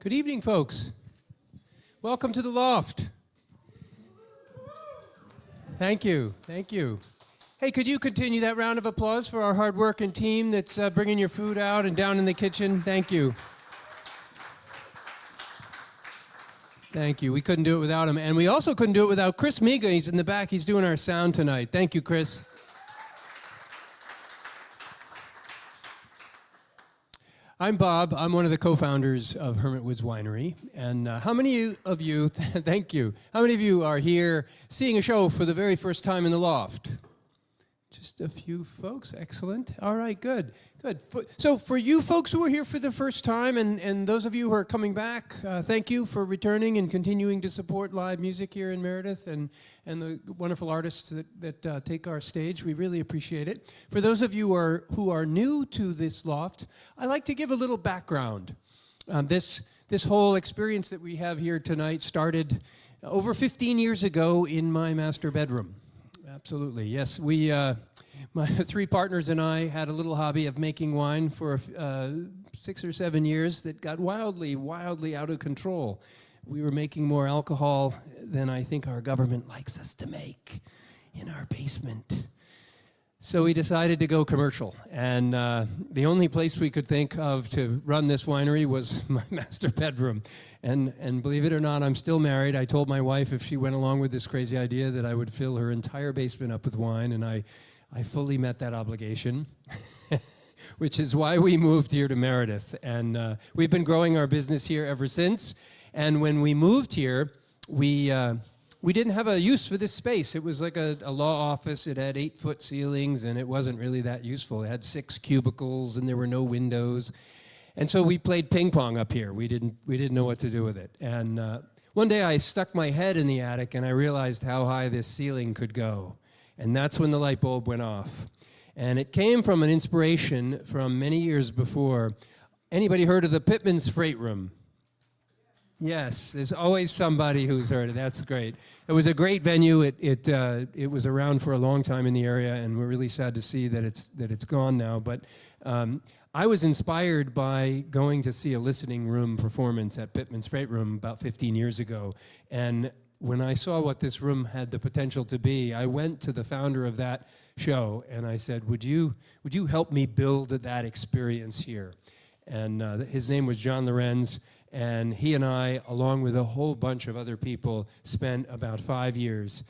Good evening, folks. Welcome to the Loft. Thank you. Thank you. Hey, could you continue that round of applause for our hard-working team that's bringing your food out and down in the kitchen? Thank you. Thank you. We couldn't do it without him. And we also couldn't do it without Chris Miga. He's in the back. He's doing our sound tonight. Thank you, Chris. I'm Bob. I'm one of the co-founders of Hermit Winery. And how many of you, thank you, how many of you are here seeing a show for the very first time in the Loft? Just a few folks. Excellent. All right, good. Good. So for you folks who are here for the first time and those of you who are coming back, thank you for returning and continuing to support live music here in Meredith and the wonderful artists that take our stage. We really appreciate it. For those of you who are new to this Loft, I like to give a little background. This whole experience that we have here tonight started over 15 years ago in my master bedroom. Absolutely, yes. My three partners and I had a little hobby of making wine for 6 or 7 years that got wildly out of control. We were making more alcohol than I think our government likes us to make in our basement. So we decided to go commercial, and the only place we could think of to run this winery was my master bedroom. And believe it or not, I'm still married. I told my wife if she went along with this crazy idea that I would fill her entire basement up with wine, and I fully met that obligation, which is why we moved here to Meredith. And we've been growing our business here ever since. And when we moved here, we didn't have a use for this space. It was like a law office. It had 8-foot ceilings, and it wasn't really that useful. It had 6 cubicles, and there were no windows. And so we played ping pong up here. We didn't know what to do with it. And one day I stuck my head in the attic, and I realized how high this ceiling could go. And that's when the light bulb went off. And it came from an inspiration from many years before. Anybody heard of the Pittman's Freight Room? Yes, there's always somebody who's heard it. That's great. It was a great venue. It was around for a long time in the area, and we're really sad to see that it's gone now. But I was inspired by going to see a listening room performance at Pittman's Freight Room about 15 years ago. And when I saw what this room had the potential to be, I went to the founder of that show and I said, "Would you help me build that experience here?" And his name was John Lorenz. And he and I, along with a whole bunch of other people, spent about 5 years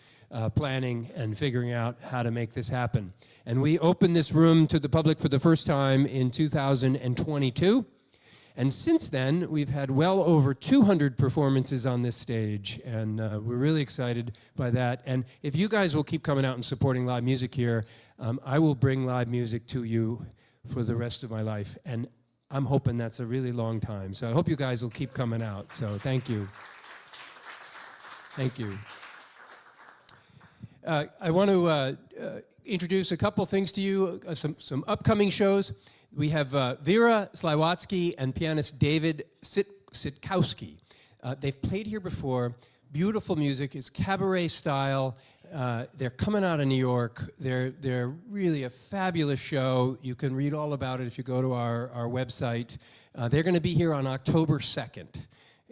planning and figuring out how to make this happen. And we opened this room to the public for the first time in 2022. And since then, we've had well over 200 performances on this stage. And we're really excited by that. And if you guys will keep coming out and supporting live music here, I will bring live music to you for the rest of my life. And I'm hoping that's a really long time. So I hope you guys will keep coming out. So thank you. Thank you. I want to introduce a couple things to you, some upcoming shows. We have Vera Slywatsky and pianist David Sitkowski. They've played here before. Beautiful music. It's cabaret style. They're coming out of New York. They're really a fabulous show. You can read all about it if you go to our website. They're going to be here on October 2nd.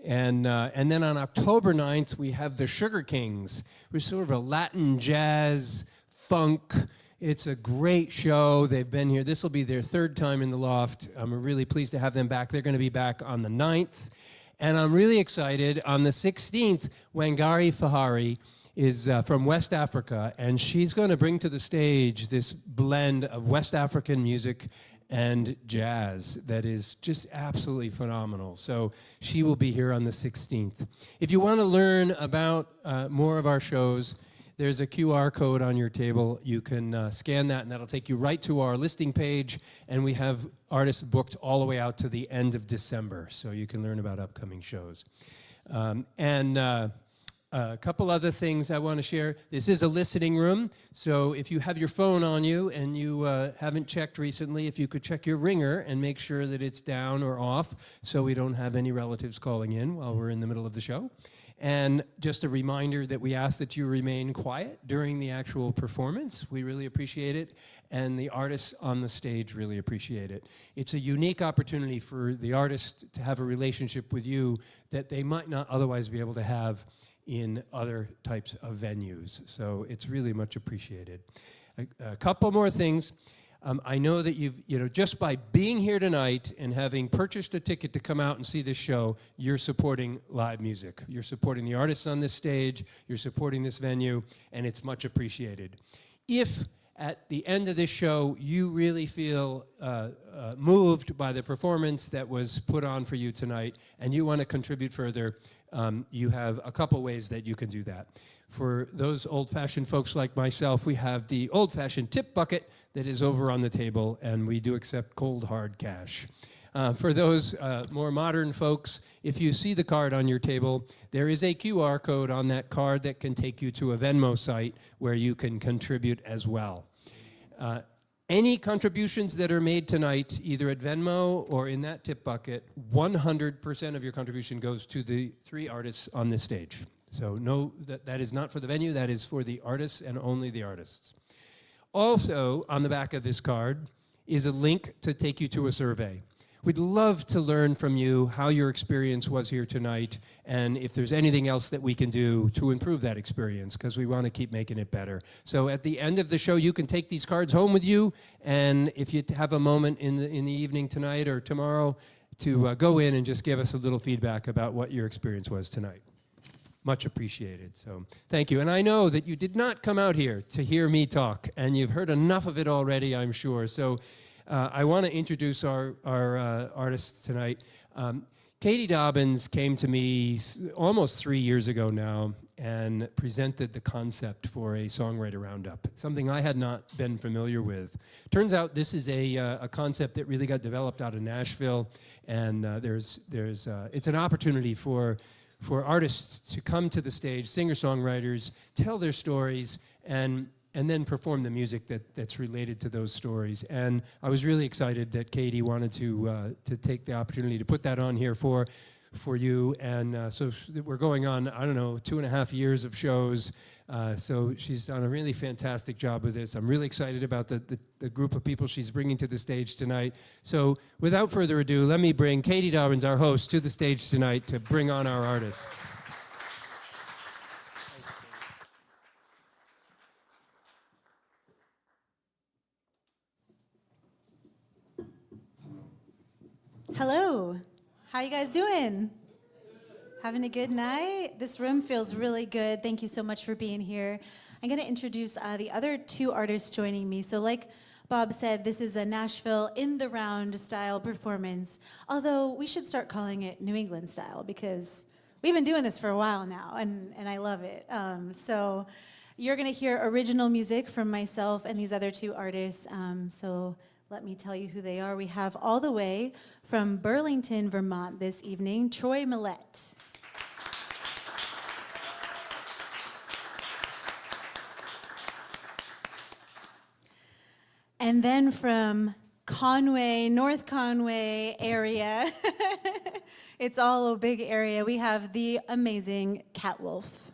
And then on October 9th, we have the Sugar Kings, which is sort of a Latin jazz funk. It's a great show. They've been here. This will be their 3rd time in the Loft. I'm really pleased to have them back. They're going to be back on the 9th. And I'm really excited. On the 16th, Wangari Fahari is from West Africa, and she's going to bring to the stage this blend of West African music and jazz that is just absolutely phenomenal. So she will be here on the 16th. If you want to learn about more of our shows, there's a QR code on your table. You can scan that, and that'll take you right to our listing page. And we have artists booked all the way out to the end of December, so you can learn about upcoming shows. A couple other things I want to share. This is a listening room, so if you have your phone on you and you haven't checked recently, if you could check your ringer and make sure that it's down or off so we don't have any relatives calling in while we're in the middle of the show. And just a reminder that we ask that you remain quiet during the actual performance. We really appreciate it, and the artists on the stage really appreciate it. It's a unique opportunity for the artist to have a relationship with you that they might not otherwise be able to have in other types of venues. So it's really much appreciated. A couple more things. I know that just by being here tonight and having purchased a ticket to come out and see this show, you're supporting live music. You're supporting the artists on this stage, you're supporting this venue, and it's much appreciated. If at the end of this show you really feel moved by the performance that was put on for you tonight and you want to contribute further, you have a couple ways that you can do that. For those old-fashioned folks like myself, we have the old-fashioned tip bucket that is over on the table, and we do accept cold, hard cash. For those more modern folks, if you see the card on your table, there is a QR code on that card that can take you to a Venmo site where you can contribute as well. Any contributions that are made tonight, either at Venmo or in that tip bucket, 100% of your contribution goes to the 3 artists on this stage. So no, that is not for the venue, that is for the artists and only the artists. Also, on the back of this card is a link to take you to a survey. We'd love to learn from you how your experience was here tonight and if there's anything else that we can do to improve that experience, because we want to keep making it better. So at the end of the show, you can take these cards home with you, and if you have a moment in the evening tonight or tomorrow to go in and just give us a little feedback about what your experience was tonight. Much appreciated. So thank you. And I know that you did not come out here to hear me talk, and you've heard enough of it already, I'm sure. So I want to introduce our artists tonight. Katie Dobbins came to me almost 3 years ago now and presented the concept for a Songwriter RoundUp, something I had not been familiar with. Turns out this is a concept that really got developed out of Nashville, and it's an opportunity for artists to come to the stage, singer-songwriters, tell their stories, and then perform the music that's related to those stories. And I was really excited that Katie wanted to take the opportunity to put that on here for you. And so we're going on, I don't know, 2.5 years of shows. So she's done a really fantastic job with this. I'm really excited about the group of people she's bringing to the stage tonight. So without further ado, let me bring Katie Dobbins, our host, to the stage tonight to bring on our artists. Hello, how you guys doing? Having a good night? This room feels really good. Thank you so much for being here. I'm gonna introduce the other 2 artists joining me. So like Bob said, this is a Nashville in the round style performance, although we should start calling it New England style because we've been doing this for a while now and I love it. So you're gonna hear original music from myself and these other 2 artists. So let me tell you who they are. We have all the way from Burlington, Vermont this evening, Troy Millette. And then from Conway, North Conway area, it's all a big area, we have the amazing Cat Wolf.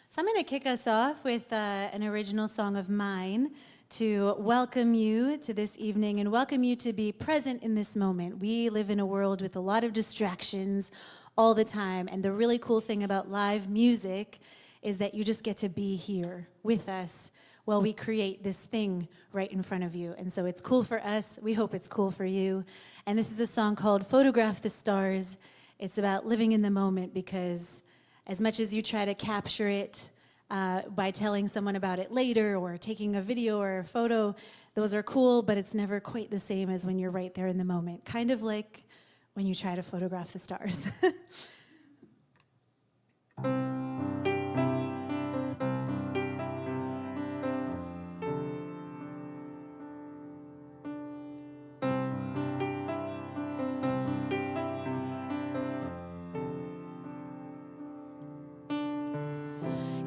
So I'm going to kick us off with an original song of mine to welcome you to this evening and welcome you to be present in this moment. We live in a world with a lot of distractions all the time, and the really cool thing about live music is that you just get to be here with us while we create this thing right in front of you. And so it's cool for us. We hope it's cool for you. And this is a song called Photograph the Stars. It's about living in the moment because as much as you try to capture it by telling someone about it later or taking a video or a photo, those are cool, but it's never quite the same as when you're right there in the moment. Kind of like when you try to photograph the stars.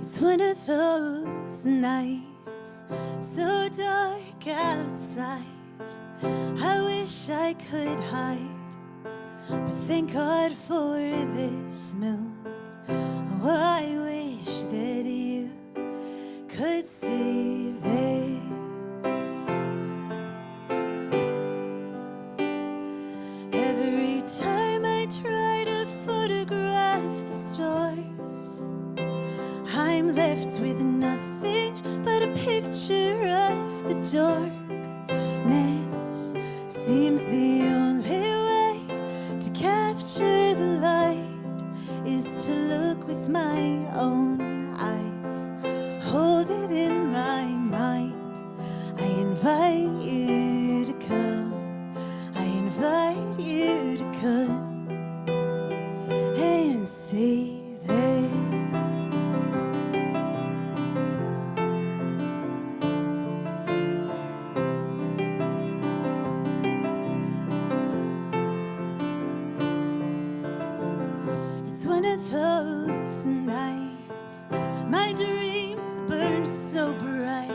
It's one of those nights, so dark outside, I wish I could hide, but thank God for this moon. Oh, I wish that you could see this. Every time I try to photograph the stars, I'm left with nothing but a picture of the darkness. Seems the only way to capture the light is to look with my own eyes, hold it in my mind. I invite you to come, I invite you to come and see this. It's one of those nights my dreams burn so bright.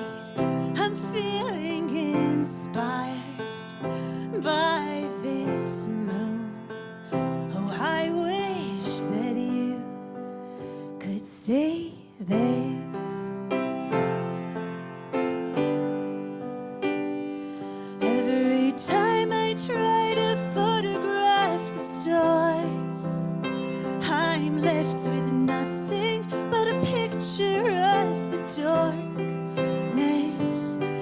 I'm feeling inspired by this moon. Oh, I wish that you could see this. Every time I try to photograph the stars, I'm left with nothing but a picture of the darkness.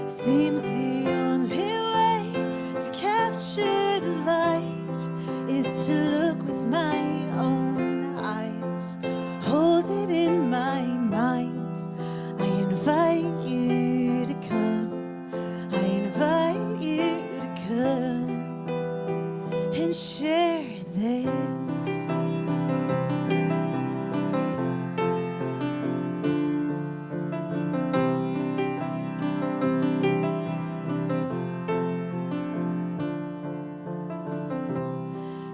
Seems the only way to capture the light is to look with my own eyes, hold it in my mind. I invite you to come, I invite you to come and share this.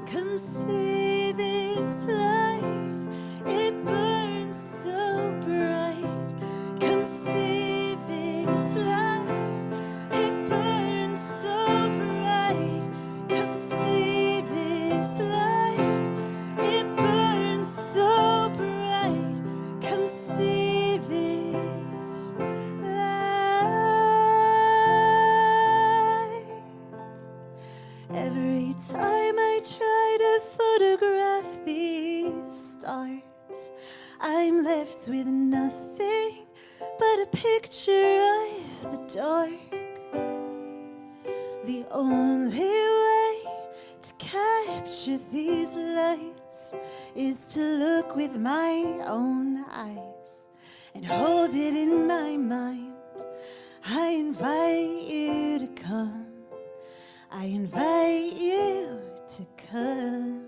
Come see this light, it burns so bright. Come see this light, it burns so bright. Come see this light, it burns so bright. Come see this light. Every time I try to photograph these stars, I'm left with nothing but a picture of the dark. The only way to capture these lights is to look with my own eyes and hold it in my mind. I invite you to come, I invite you to come.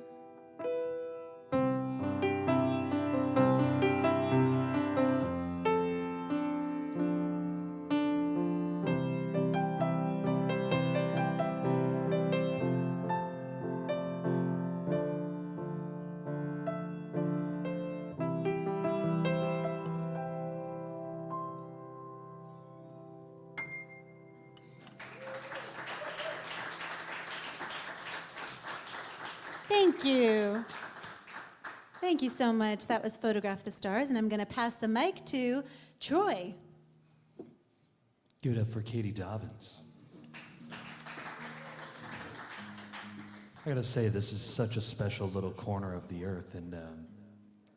Thank you. Thank you so much. That was Photograph the Stars, and I'm going to pass the mic to Troy. Give it up for Katie Dobbins. I gotta say, this is such a special little corner of the earth, and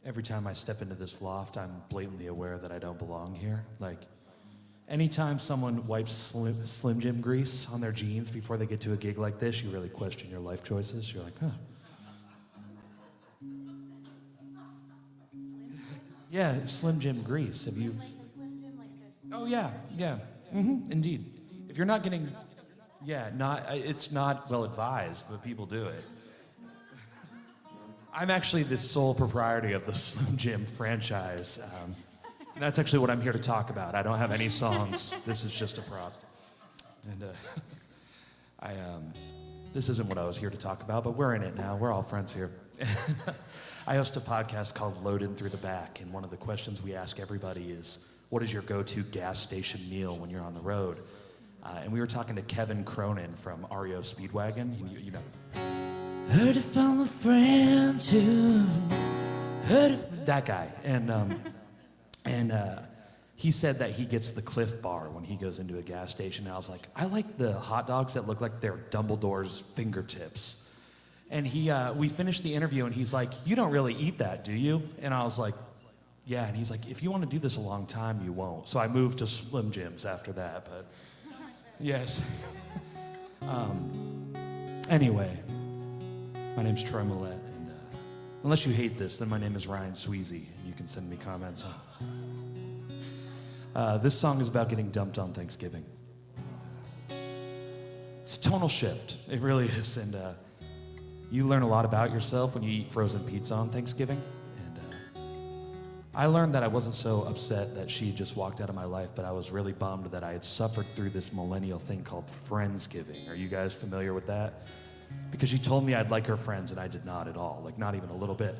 every time I step into this loft, I'm blatantly aware that I don't belong here. Like, anytime someone wipes Slim Jim grease on their jeans before they get to a gig like this, you really question your life choices. You're like, huh. Yeah, Slim Jim grease. Have you? Oh yeah, yeah. Indeed. If you're not getting, yeah, it's not well advised, but people do it. I'm actually the sole proprietor of the Slim Jim franchise. And that's actually what I'm here to talk about. I don't have any songs. This is just a prop. And this isn't what I was here to talk about, but we're in it now. We're all friends here. I host a podcast called Load In Through the Back, and one of the questions we ask everybody is, what is your go-to gas station meal when you're on the road? And we were talking to Kevin Cronin from REO Speedwagon. You know. Heard it from a friend who heard it. That guy. And he said that he gets the Cliff Bar when he goes into a gas station. And I was like, I like the hot dogs that look like they're Dumbledore's fingertips. And we finished the interview, and he's like, you don't really eat that, do you? And I was like, yeah. And he's like, if you want to do this a long time, you won't. So I moved to Slim Jims after that, but yes. Anyway, my name's Troy Millette, and unless you hate this, then my name is Ryan Sweezy, and you can send me comments. This song is about getting dumped on Thanksgiving. It's a tonal shift, it really is, and you learn a lot about yourself when you eat frozen pizza on Thanksgiving. And I learned that I wasn't so upset that she just walked out of my life, but I was really bummed that I had suffered through this millennial thing called Friendsgiving. Are you guys familiar with that? Because she told me I'd like her friends, and I did not at all, like not even a little bit.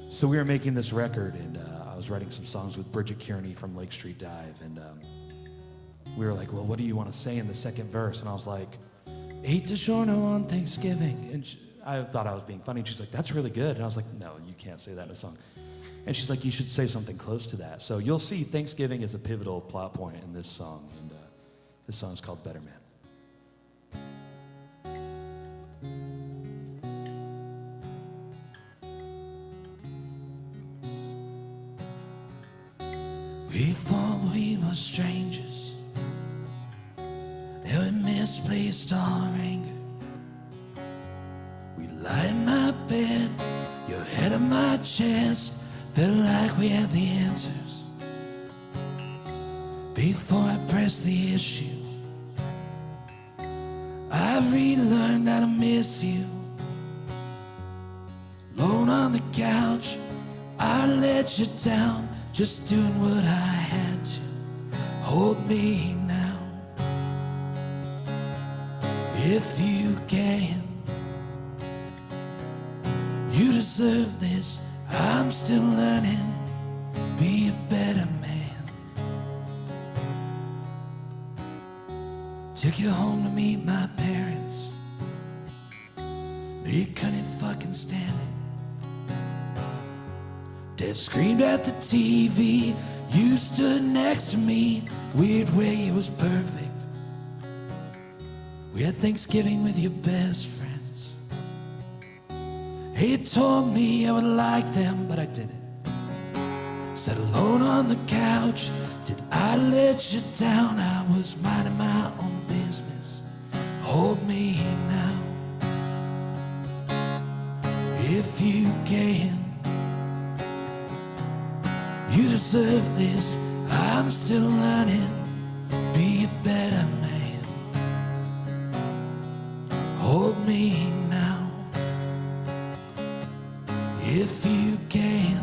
So we were making this record, and I was writing some songs with Bridget Kearney from Lake Street Dive, and we were like, well, what do you want to say in the second verse? And I was like, ate DiGiorno on Thanksgiving. And I thought I was being funny. And she's like, that's really good. And I was like, no, you can't say that in a song. And she's like, you should say something close to that. So you'll see Thanksgiving is a pivotal plot point in this song. And this song's called Better Man. Before we were strangers, there were misplaced our anger. We lie in my bed, your head on my chest, felt like we had the answers. Before I pressed the issue, I relearned how to miss you. Alone on the couch, I let you down, just doing what I had to. Hold me now. If you can, you deserve this. I'm still learning, be a better man. Took you home to meet my parents. They couldn't fucking stand it. Dad screamed at the TV. You stood next to me. Weird way, it was perfect. We had Thanksgiving with your best friends. He told me I would like them, but I didn't. Sat alone on the couch. Did I let you down? I was minding my own business. Hold me now. If you can, you deserve this. I'm still learning, be a better man. Hold me now, if you can.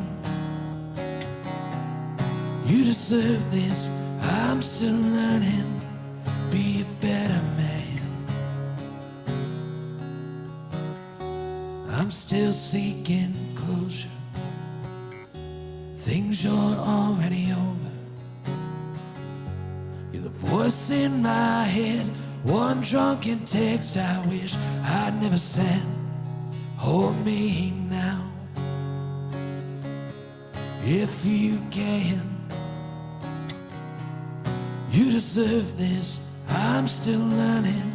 You deserve this. I'm still learning, be a better man. I'm still seeking closure. Things you're already over. You're the voice in my head. One drunken text I wish I'd never sent. Hold me now, if you can. You deserve this. I'm still learning,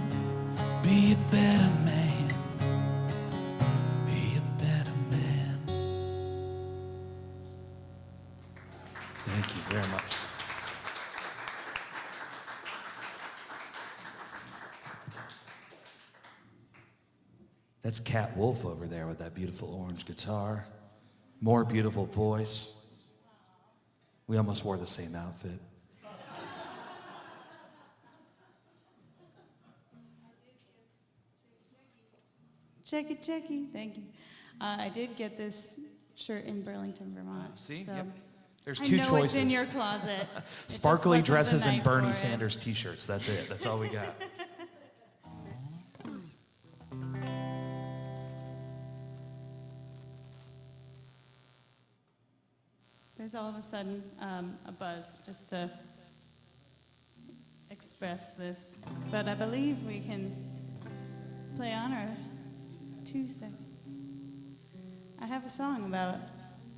be a better man. Be a better man. Thank you very much. That's Cat Wolf over there with that beautiful orange guitar. More beautiful voice. We almost wore the same outfit. Checky, thank you. I did get this shirt in Burlington, Vermont. See? So Yep. There's I two know choices. It's in your closet. It just Sparkly wasn't the dresses and night Bernie for it. Sanders t-shirts. That's it. That's all we got. There's all of a sudden a buzz just to express this, but I believe we can play on our 2 seconds. I have a song about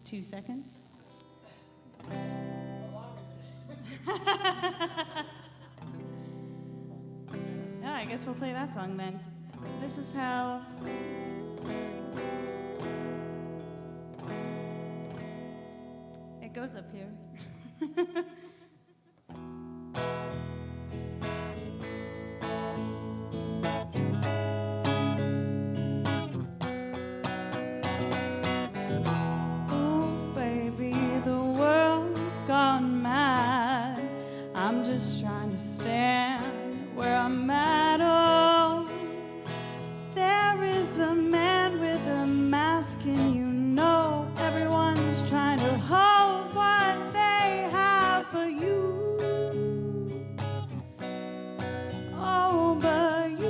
2 seconds. Yeah, I guess we'll play that song then. This is how it goes up here. Oh, baby, the world's gone mad. I'm just trying to stand where I'm at. Oh, there is a man with a mask, and you know everyone's trying to hold what they have, but you, oh, but you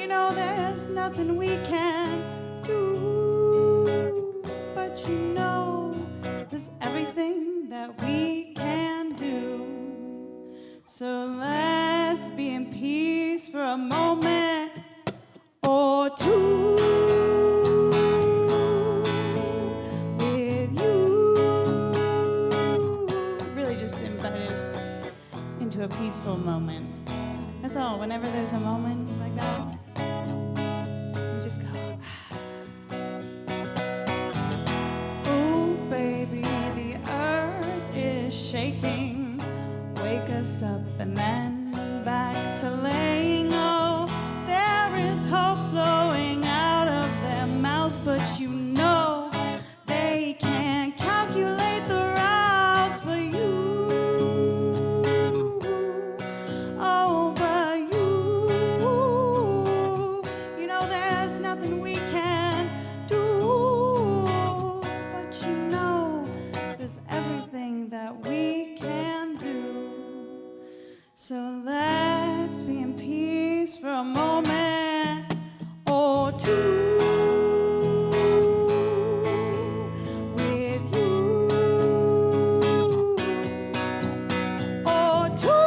know there's nothing we can do, but you know there's everything that we can do. So let's be in peace for a moment or two with you. Really just invite us into a peaceful moment. That's all. Whenever there's a moment like that, we just go. Oh, baby, the earth is shaking. Wake us up and then back to laying. Oh, there is hope flowing out of their mouths, but you know they can't calculate the routes, but you, oh, but you know there's nothing we can do, but you know there's everything that we can do. So let's be in peace for a moment or two with you, or two.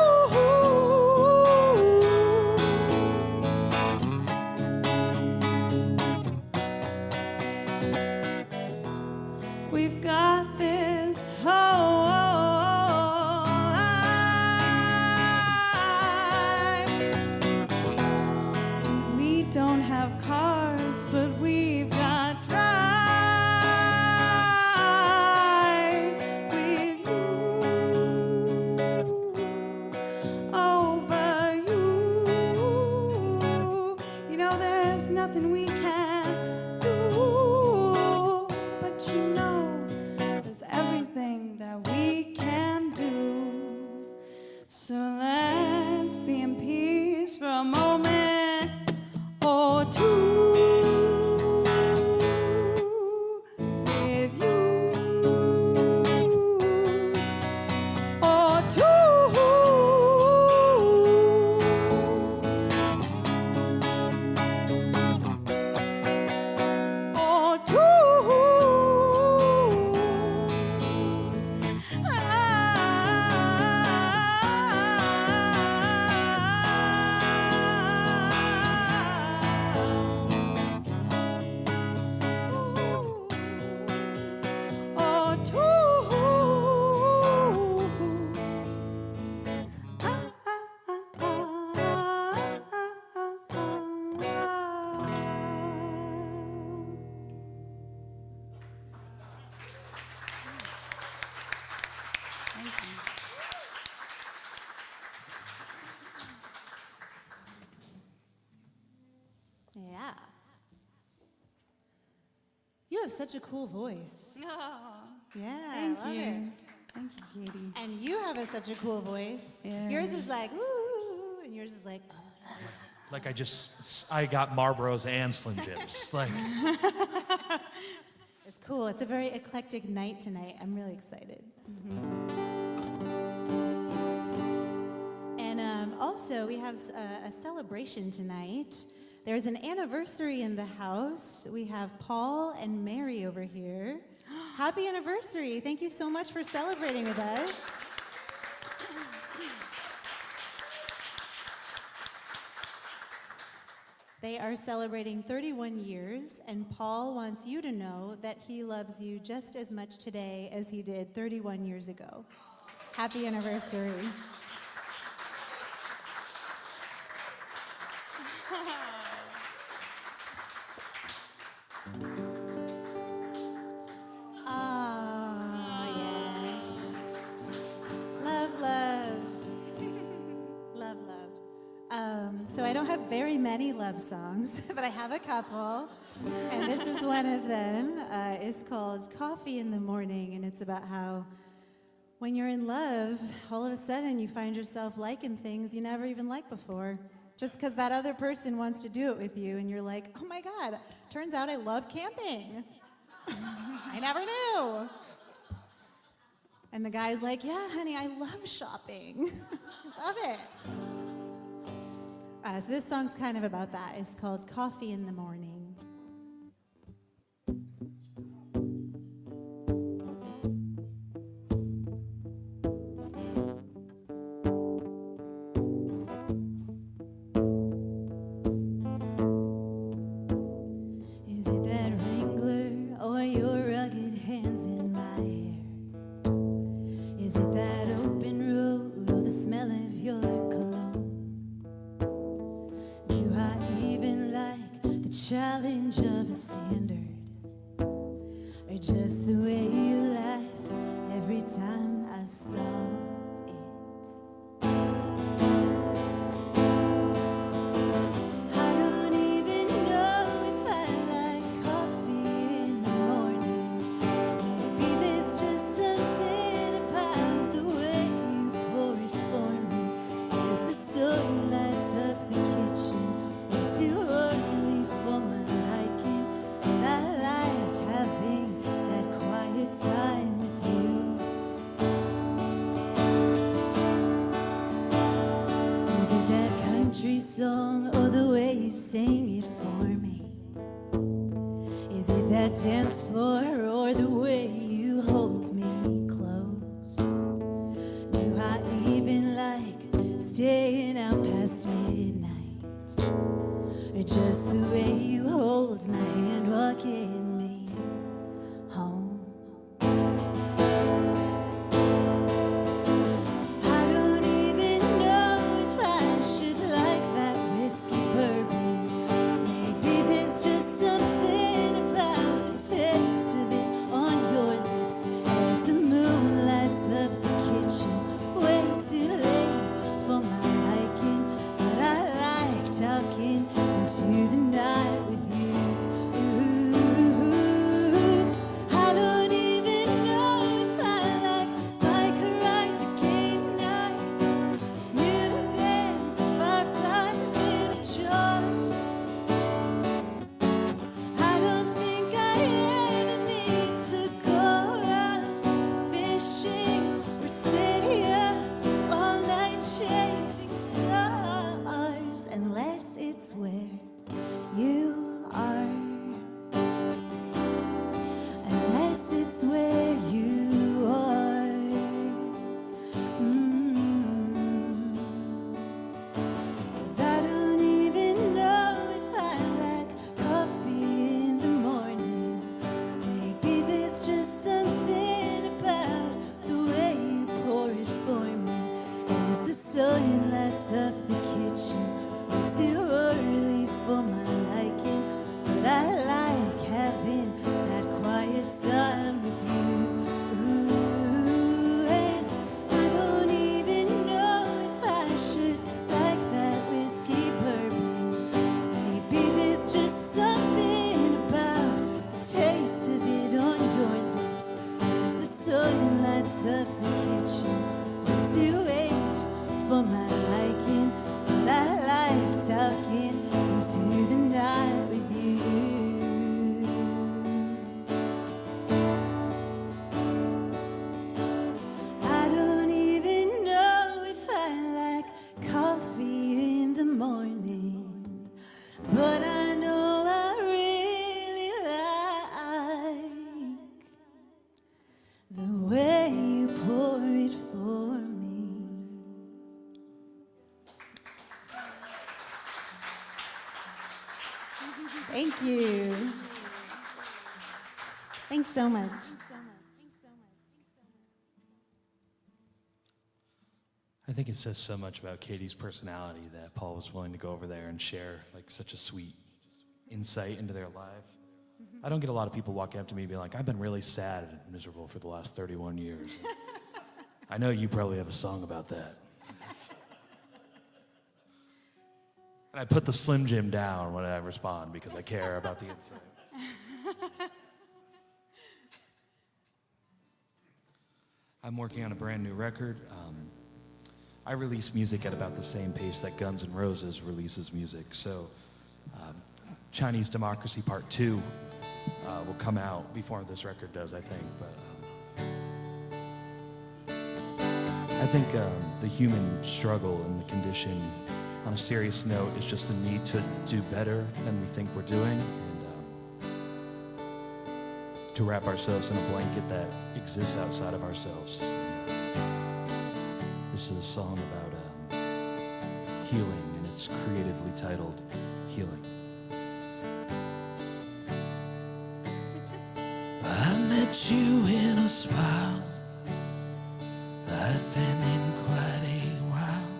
We've got this whole life. We don't have cars, but we've got drive with you. Oh, but you know there's nothing we can do, but you know there's everything that we can do. So let's be in peace for a moment or two with you, or two. Or two. Or Yeah. You have such a cool voice. Oh, Yeah, thank I love you. it. Thank you, Katie. And you have such a cool voice. Yeah. Yours is like, ooh, and yours is like, Like I got Marlboros and Slim Jims. Like, It's cool. It's a very eclectic night tonight. I'm really excited. And also, we have a celebration tonight. There's an anniversary in the house. We have Paul and Mary over here. Happy anniversary. Thank you so much for celebrating with us. They are celebrating 31 years, and Paul wants you to know that he loves you just as much today as he did 31 years ago. Happy anniversary. So I don't have very many love songs, but I have a couple, and this is one of them. It's called Coffee in the Morning, and it's about how when you're in love, all of a sudden you find yourself liking things you never even liked before, just because that other person wants to do it with you, and you're like, oh my God, turns out I love camping. I never knew. And the guy's like, yeah, honey, I love shopping. I love it. So this song's kind of about that. It's called Coffee in the Morning. Is it that Wrangler or your rugged hands in my hair? Is it that open road or the smell of your cologne? Challenge of a standard, or just the way you laugh every time I stall it. I don't even know if I like coffee in the morning. Maybe there's just something about the way you pour it for me. As the sun lights up the kitchen, way too early for my liking, but I like having that quiet time with you. Is it that country song or the way you sing it for me? Is it that dance floor or the way you hold me close? Do I even like staying out past midnight? Or just the way you hold my hand walking me home? I don't even know if I should like that whiskey bourbon. Maybe there's just something about the taste of it on your lips as the moon lights up the kitchen. Way too late for my liking, but I like talking into the night with you. I don't even know if I like bike rides or game nights, museums or fireflies in a jar. I don't think I ever need to go out fishing or stay up all night chasing stars, unless it's where you are, unless it's where you are. Cause I don't even know if I like coffee in the morning. Maybe there's just something about the way you pour it for me as the sun lights up the kitchen. Way too early for my liking, but I like having that quiet time with you. And I don't even know if I should like that whiskey bourbon. Maybe there's just something about the taste of it on your lips as the sun lights up the kitchen. Way too late for my liking, but I like talking into the night with you. I don't even know if I like coffee in the morning, but I know I really like the way you pour it for me. Thank you. Thanks so much. I think it says so much about Katie's personality that Paul was willing to go over there and share like such a sweet insight into their life. I don't get a lot of people walking up to me and being like, I've been really sad and miserable for the last 31 years. I know you probably have a song about that. And I put the Slim Jim down when I respond because I care about the insight. I'm working on a brand new record. I release music at about the same pace that Guns N' Roses releases music. So Chinese Democracy Part 2 will come out before this record does, I think. But I think the human struggle and the condition, on a serious note, is just a need to do better than we think we're doing, and to wrap ourselves in a blanket that exists outside of ourselves. This is a song about healing, and it's creatively titled Healing. I met you in a spot I'd been in quite a while.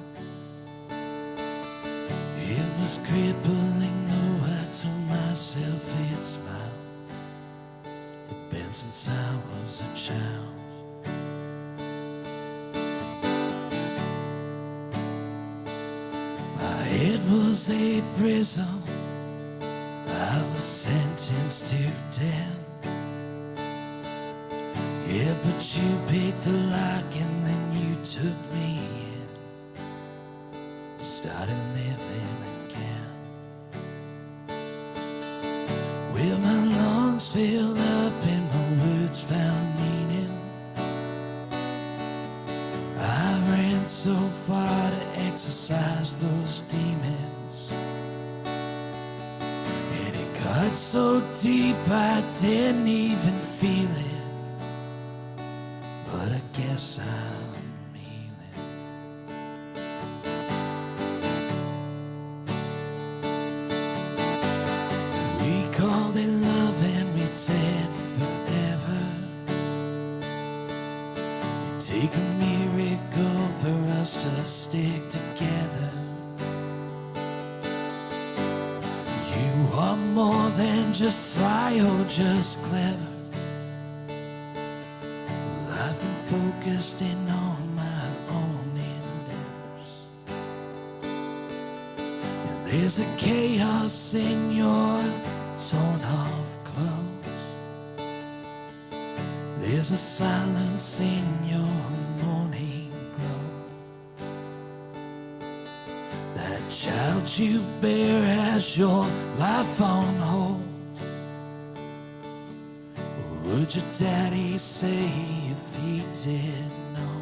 It was crippling, though I told myself it'd smile. It'd been since I was a child. It was a prison, I was sentenced to death. Yeah, but you picked the lock and then you took me in, started living again. Well, my lungs filled up and my words found meaning. I ran so far to exercise those demons, and it cut so deep I didn't even feel it. But I guess I'm healing. We called it love and we said forever. It'd take a miracle for us to stick together. You are more than just sly or just clever. I've been focused in on my own endeavors, and there's a chaos in your torn off clothes. There's a silence in your morning glow. That child you bear has your life on hold. Would your daddy say if he did know?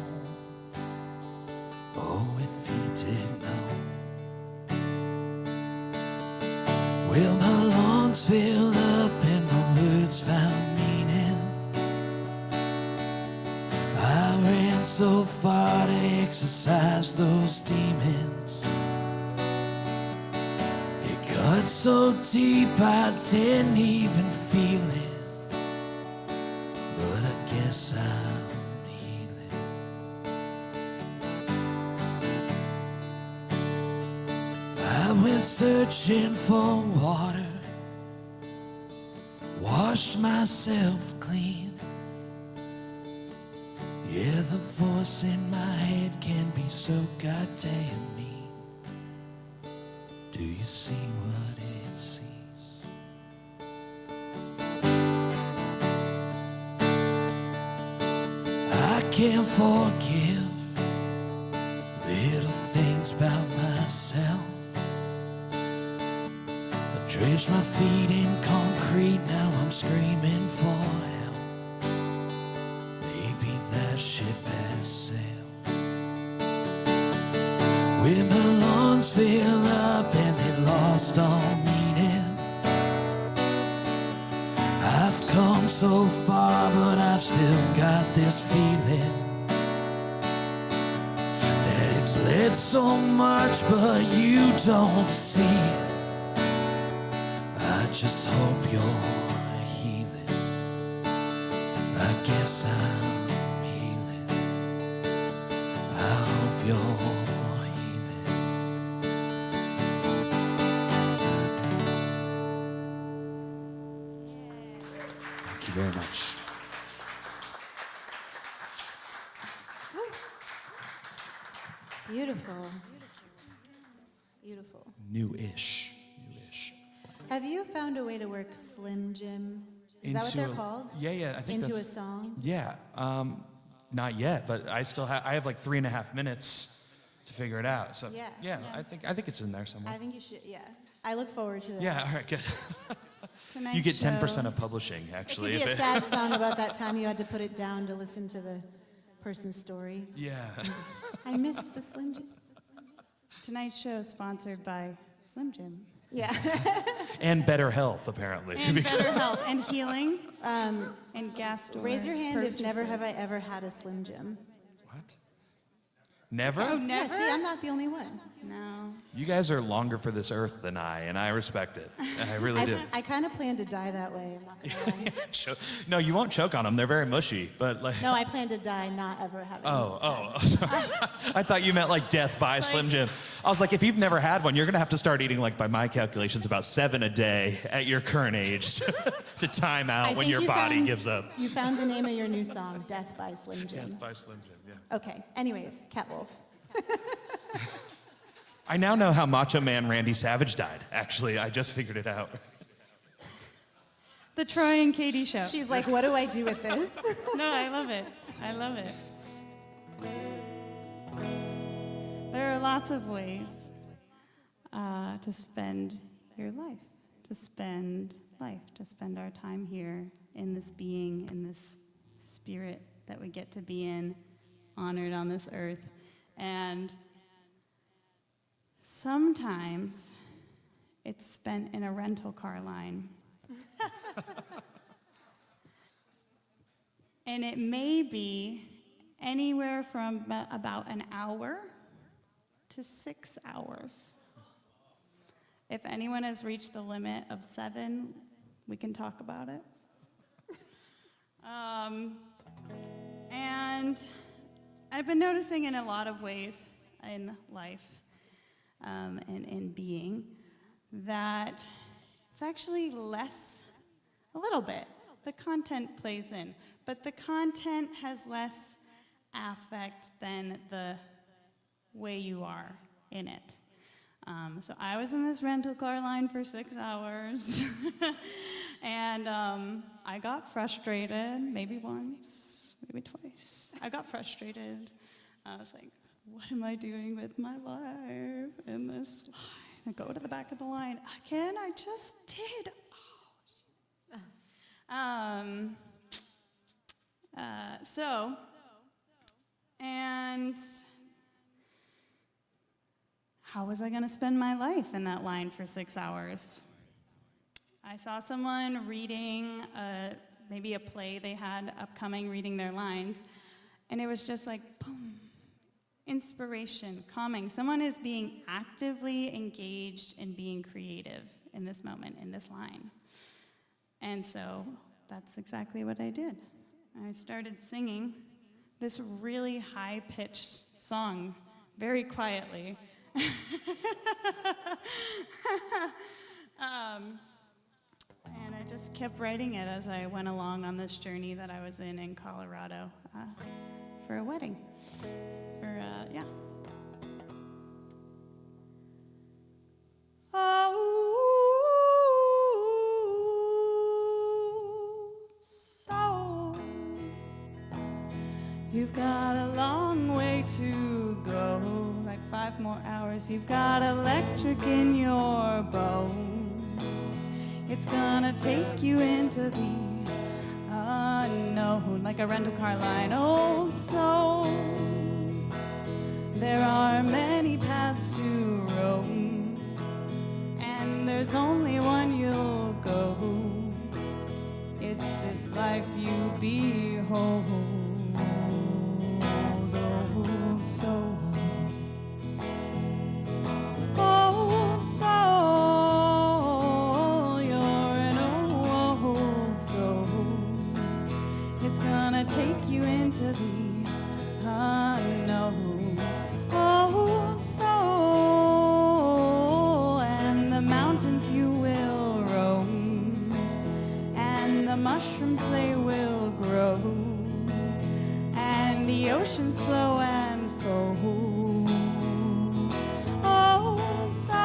Oh, if he did know. Well, my lungs filled up and my words found meaning. I ran so far to exercise those demons. It cut so deep I didn't even feel it. But I guess I'm healing. I went searching for water, washed myself clean. Yeah, the voice in my head can be so goddamn mean. Do you see what it sees? I can't forgive little things about myself. I dredged my feet in concrete, now I'm screaming for help. Maybe that ship has sailed. When my lungs fill up and they lost all meaning, I've come so far, but I've still got this feeling that it bled so much, but you don't see it. I just hope you're healing. I guess I'm healing. I hope you're healing. Thank you very much. Beautiful. Beautiful. New-ish. Have you found a way to work Slim Jim? Is that what they're called? Yeah, I think Into that's, a song? Yeah, not yet, but I still have like 3.5 minutes to figure it out. So Yeah. I think it's in there somewhere. I think you should, yeah. I look forward to that. Yeah, all right, good. Tonight's You get 10% show- of publishing, It actually. could be a sad song about that time you had to put it down to listen to the person's story. Yeah. I missed the Slim Jim. Tonight's show is sponsored by Slim Jim. Yeah. And better health, apparently. And better health and healing and gas store Raise your hand if never have I purchases. ever had a Slim Jim. What? Never? Oh, Yeah, never? see, I'm not the only one. No. You guys are longer for this earth than I, and I respect it. I really do. I kind of plan to die that way. I'm not gonna lie. No, you won't choke on them. They're very mushy, but like... No, I plan to die not ever having. Oh, sorry. I thought you meant like death by Slim Jim. I was like, if you've never had one, you're gonna have to start eating, like by my calculations, about 7 a day at your current age to time I out when think your you body found- gives up. You found the name of your new song, Death by Slim Jim. Death by Slim Jim, yeah. Okay, anyways, Cat Wolf. I now know how Macho Man Randy Savage died, actually. I just figured it out. The Troy and Katie show. She's like, what do I do with this? No, I love it. I love it. There are lots of ways to spend your life, to spend our time here in this being, in this spirit that we get to be in, honored on this earth. And sometimes it's spent in a rental car line. And it may be anywhere from about an hour to 6 hours. If anyone has reached the limit of 7, we can talk about it. And I've been noticing in a lot of ways in life and in being that it's actually less, a little bit. The content plays in, but the content has less affect than the way you are in it. So I was in this rental car line for 6 hours, and I got frustrated, maybe once, maybe twice. I got frustrated. I was like, what am I doing with my life in this line? I go to the back of the line. Again, I just did. And how was I going to spend my life in that line for 6 hours? I saw someone reading maybe a play they had upcoming, reading their lines, and it was just like, boom, inspiration, calming. Someone is being actively engaged in being creative in this moment, in this line. And so that's exactly what I did. I started singing this really high-pitched song very quietly. And I just kept writing it as I went along on this journey that I was in Colorado for a wedding. Yeah. So you've got a long way to go, like 5 more hours. You've got electric in your bones. It's gonna take you into the unknown, like a rental car line. Old soul, there are many paths to roam, and there's only one you'll go. It's this life you behold. Old soul, old soul, you're you will roam, and the mushrooms they will grow, and the oceans flow and foam. Oh, so,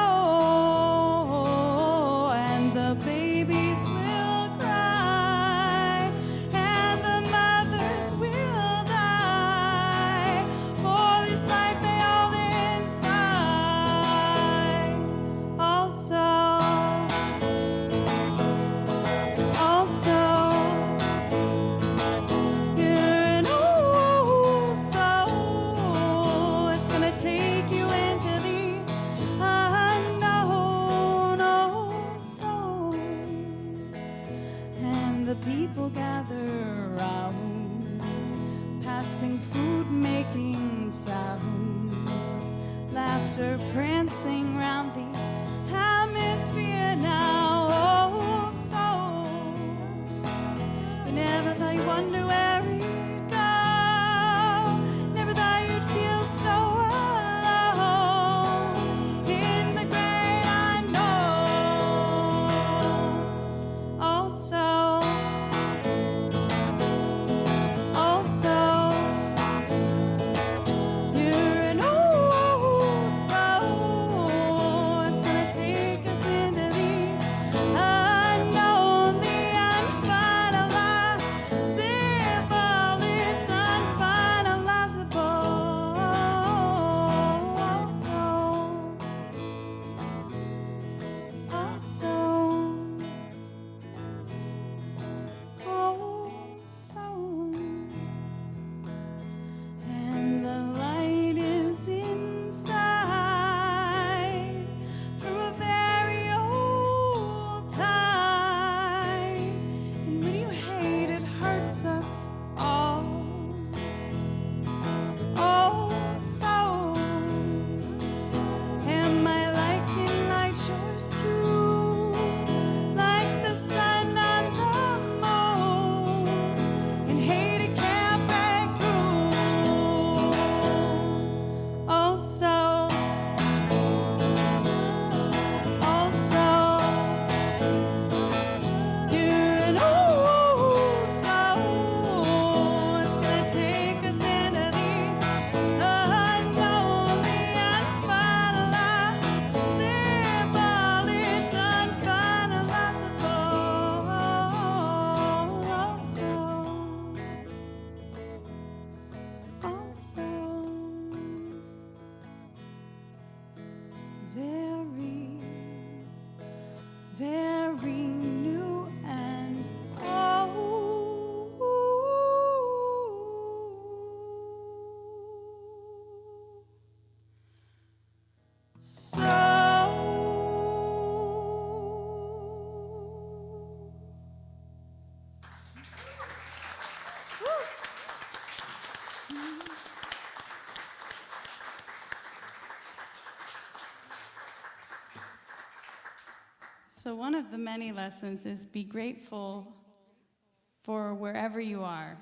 and the babies will cry, and the mothers will die, for this life they hold inside. Also, you're an old soul. It's gonna take you into the unknown, old soul. And the people gather around, passing food, making sounds, laughter prancing round the hemisphere now, old souls. You never thought you'd wonder where we'd go, never thought you'd feel so alone in the great unknown, old soul, old soul. You're an old soul. It's gonna take us into the unknown, the unfinalizable. It's unfinalizable. Also, and the light is inside from a very old time. And when you hate, it hurts us all. Old souls, am I liking light yours too? Like the sun and the moon, and hate it can't break through. Old soul, you're an old soul. It's gonna take us into the unknown, the unfinalizable. It's unfinalizable. Also, very, very new and old. So one of the many lessons is be grateful for wherever you are,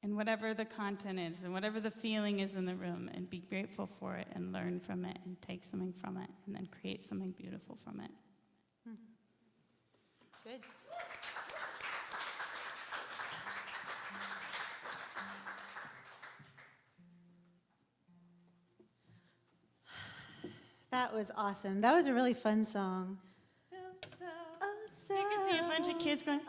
and whatever the content is, and whatever the feeling is in the room, and be grateful for it, and learn from it, and take something from it, and then create something beautiful from it. Good. That was awesome. That was a really fun song. You can see a bunch of kids going,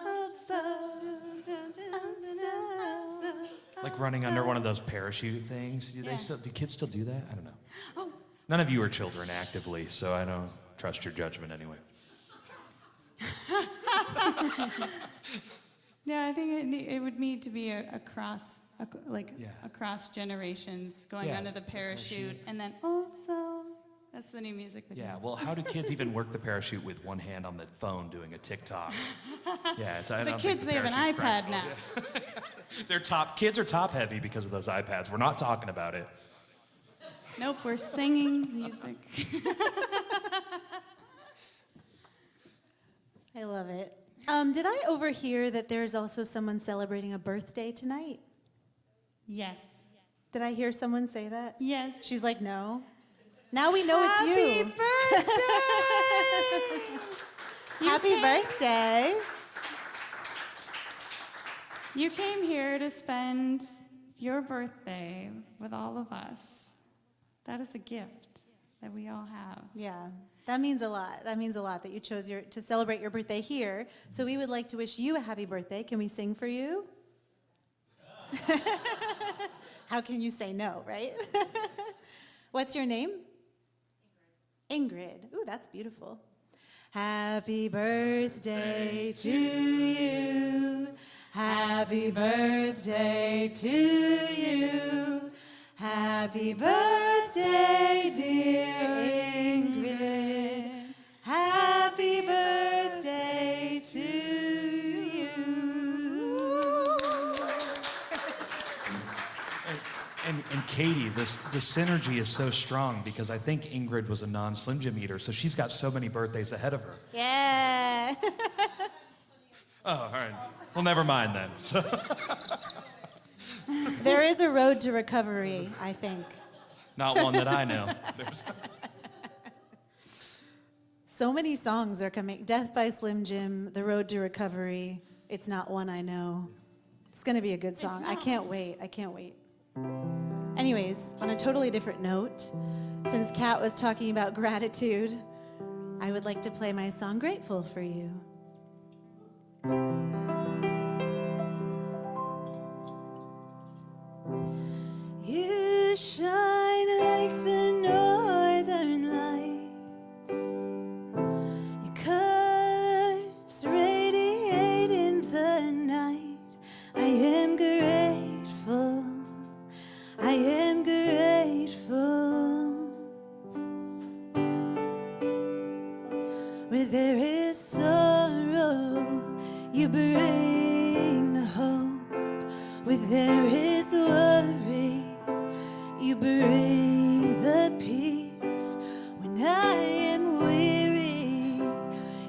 Like running under one of those parachute things. Do Yeah. do kids still do that? I don't know. None of you are children actively, so I don't trust your judgment anyway. Yeah, I think it would need to be across generations, going Yeah, under the parachute, parachute. and then also, that's the new music video. Yeah, well, how do kids even work the parachute with one hand on the phone doing a TikTok? Yeah, I The don't kids, think they have an parachute's iPad practical. now. Kids are top heavy because of those iPads. We're not talking about it. Nope, we're singing music. I love it. Did I overhear that there's also someone celebrating a birthday tonight? Yes. Did I hear someone say that? Yes. She's like, no. Now we know it's Happy you. birthday! Happy birthday. You came here to spend your birthday with all of us. That is a gift that we all have. Yeah, that means a lot. That means a lot that you chose to celebrate your birthday here. So we would like to wish you a happy birthday. Can we sing for you? How can you say no, right? What's your name? Ingrid. Ooh, that's beautiful. Happy birthday to you. Happy birthday to you. Happy birthday, dear Ingrid. Happy birthday to you. And Katie, the synergy is so strong because I think Ingrid was a non-Slim Jim eater, so she's got so many birthdays ahead of her. Yeah. Oh, all right. Well, never mind then. There is a road to recovery, I think. Not one that I know. So many songs are coming. Death by Slim Jim, The Road to Recovery. It's not one I know. It's going to be a good song. I can't wait. I can't wait. Anyways, on a totally different note, since Kat was talking about gratitude, I would like to play my song Grateful for you. You shine like the northern lights. Your colors radiate in the night. I am grateful. I am grateful. Where there is sorrow, you bring the hope. Where there is worry, you bring the peace. When I am weary,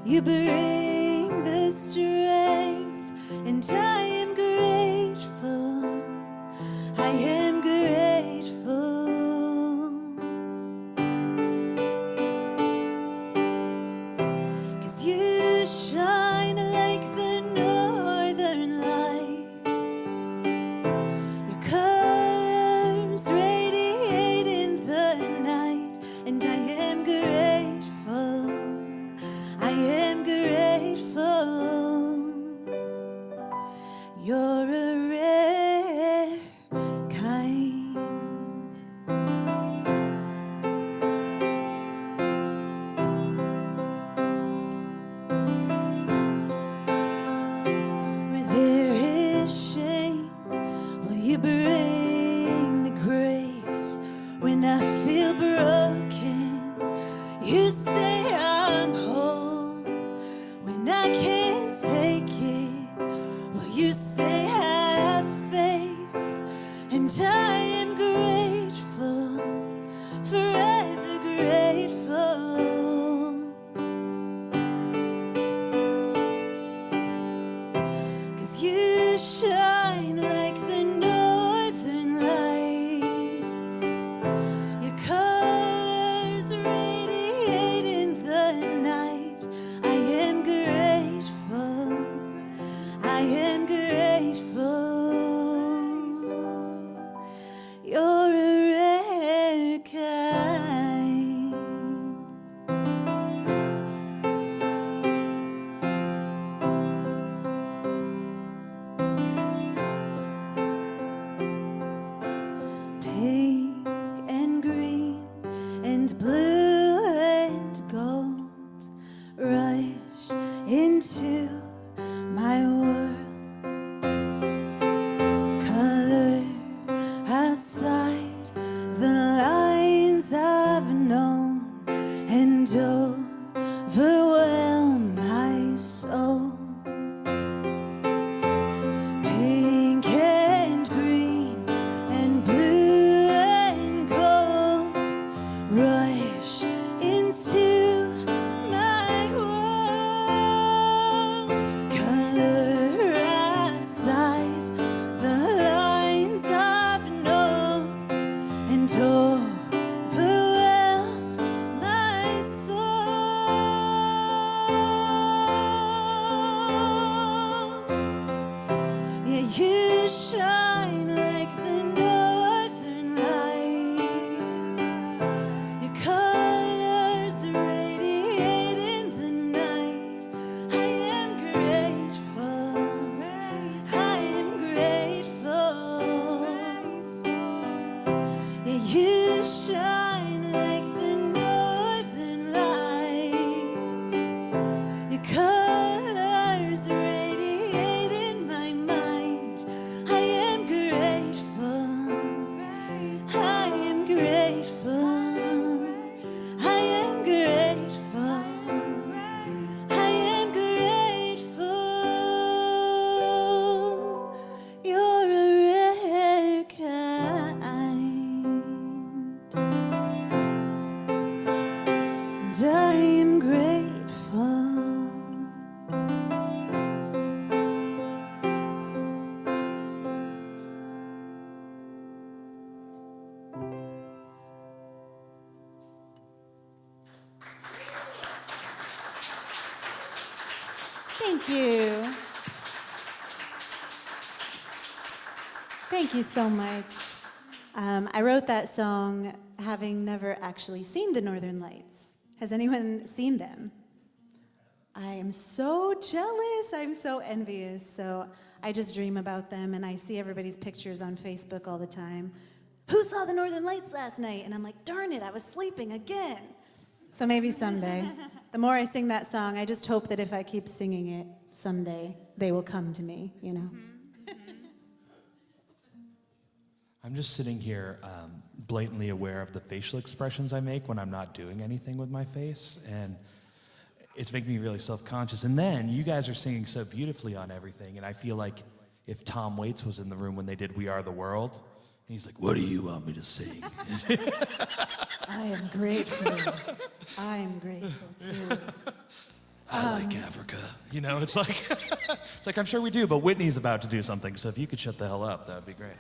you bring the strength. And I am grateful. I am grateful. 'Cause you shine like the northern lights. Your colors radiate in the night. And I am grateful. I am grateful. You're a rare kind. Where there is shame, will you bring the grace? When I feel broken, you say I'm whole. When I can't take it, will you say have faith? And I am grateful, forever grateful. 'Cause you shine like the northern lights. Your colors radiate in the night. I am grateful. I am grateful. You're a rare kind. Pink and green and blue and gold rush into my world. Color outside the lines I've known and overwhelm my soul. Pink and green and blue and gold rush into my world. Thank you. Thank you so much. I wrote that song having never actually seen the Northern Lights. Has anyone seen them? I am so jealous. I'm so envious. So I just dream about them, and I see everybody's pictures on Facebook all the time. Who saw the Northern Lights last night? And I'm like, darn it, I was sleeping again. So maybe someday. The more I sing that song, I just hope that if I keep singing it, someday they will come to me, you know? I'm just sitting here blatantly aware of the facial expressions I make when I'm not doing anything with my face, and it's making me really self-conscious. And then you guys are singing so beautifully on everything, and I feel like if Tom Waits was in the room when they did We Are the World, and he's like, what do you want me to sing? I am grateful. I am grateful too. I like Africa. You know, it's like, I'm sure we do, but Whitney's about to do something, so if you could shut the hell up, that would be great.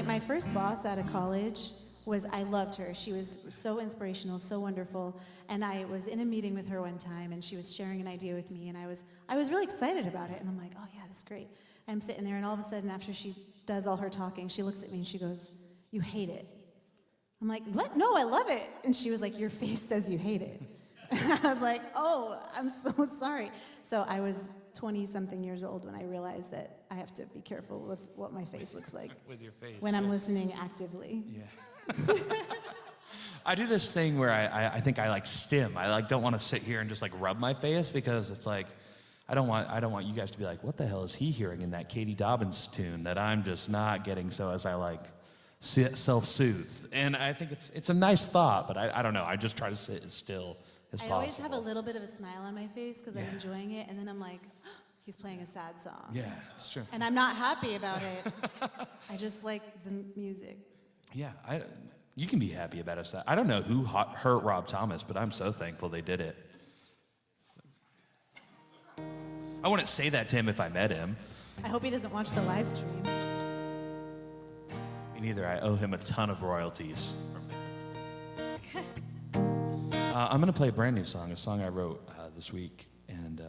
My first boss out of college I loved her. She was so inspirational, so wonderful. And I was in a meeting with her one time, and she was sharing an idea with me, and I was really excited about it. And I'm like, oh yeah, that's great. I'm sitting there, and all of a sudden, after she does all her talking, she looks at me and she goes, you hate it. I'm like, what? No, I love it. And she was like, your face says you hate it. I was like, oh, I'm so sorry. So I was 20-something years old when I realized that I have to be careful with what my face looks like with your face when I'm listening actively. Yeah. I do this thing where I think I like stim. I like don't want to sit here and just like rub my face, because it's like I don't want you guys to be like, what the hell is he hearing in that Katie Dobbins tune that I'm just not getting? So as I like self-soothe, and I think it's a nice thought, but I don't know. I just try to sit as still as possible. I always have a little bit of a smile on my face because I'm enjoying it, and then I'm like, oh, he's playing a sad song. Yeah, it's true. And I'm not happy about it. I just like the music. Yeah, you can be happy about us. I don't know who hurt Rob Thomas, but I'm so thankful they did it. I wouldn't say that to him if I met him. I hope he doesn't watch the live stream. Me neither. I owe him a ton of royalties. I'm going to play a brand new song, a song I wrote this week. And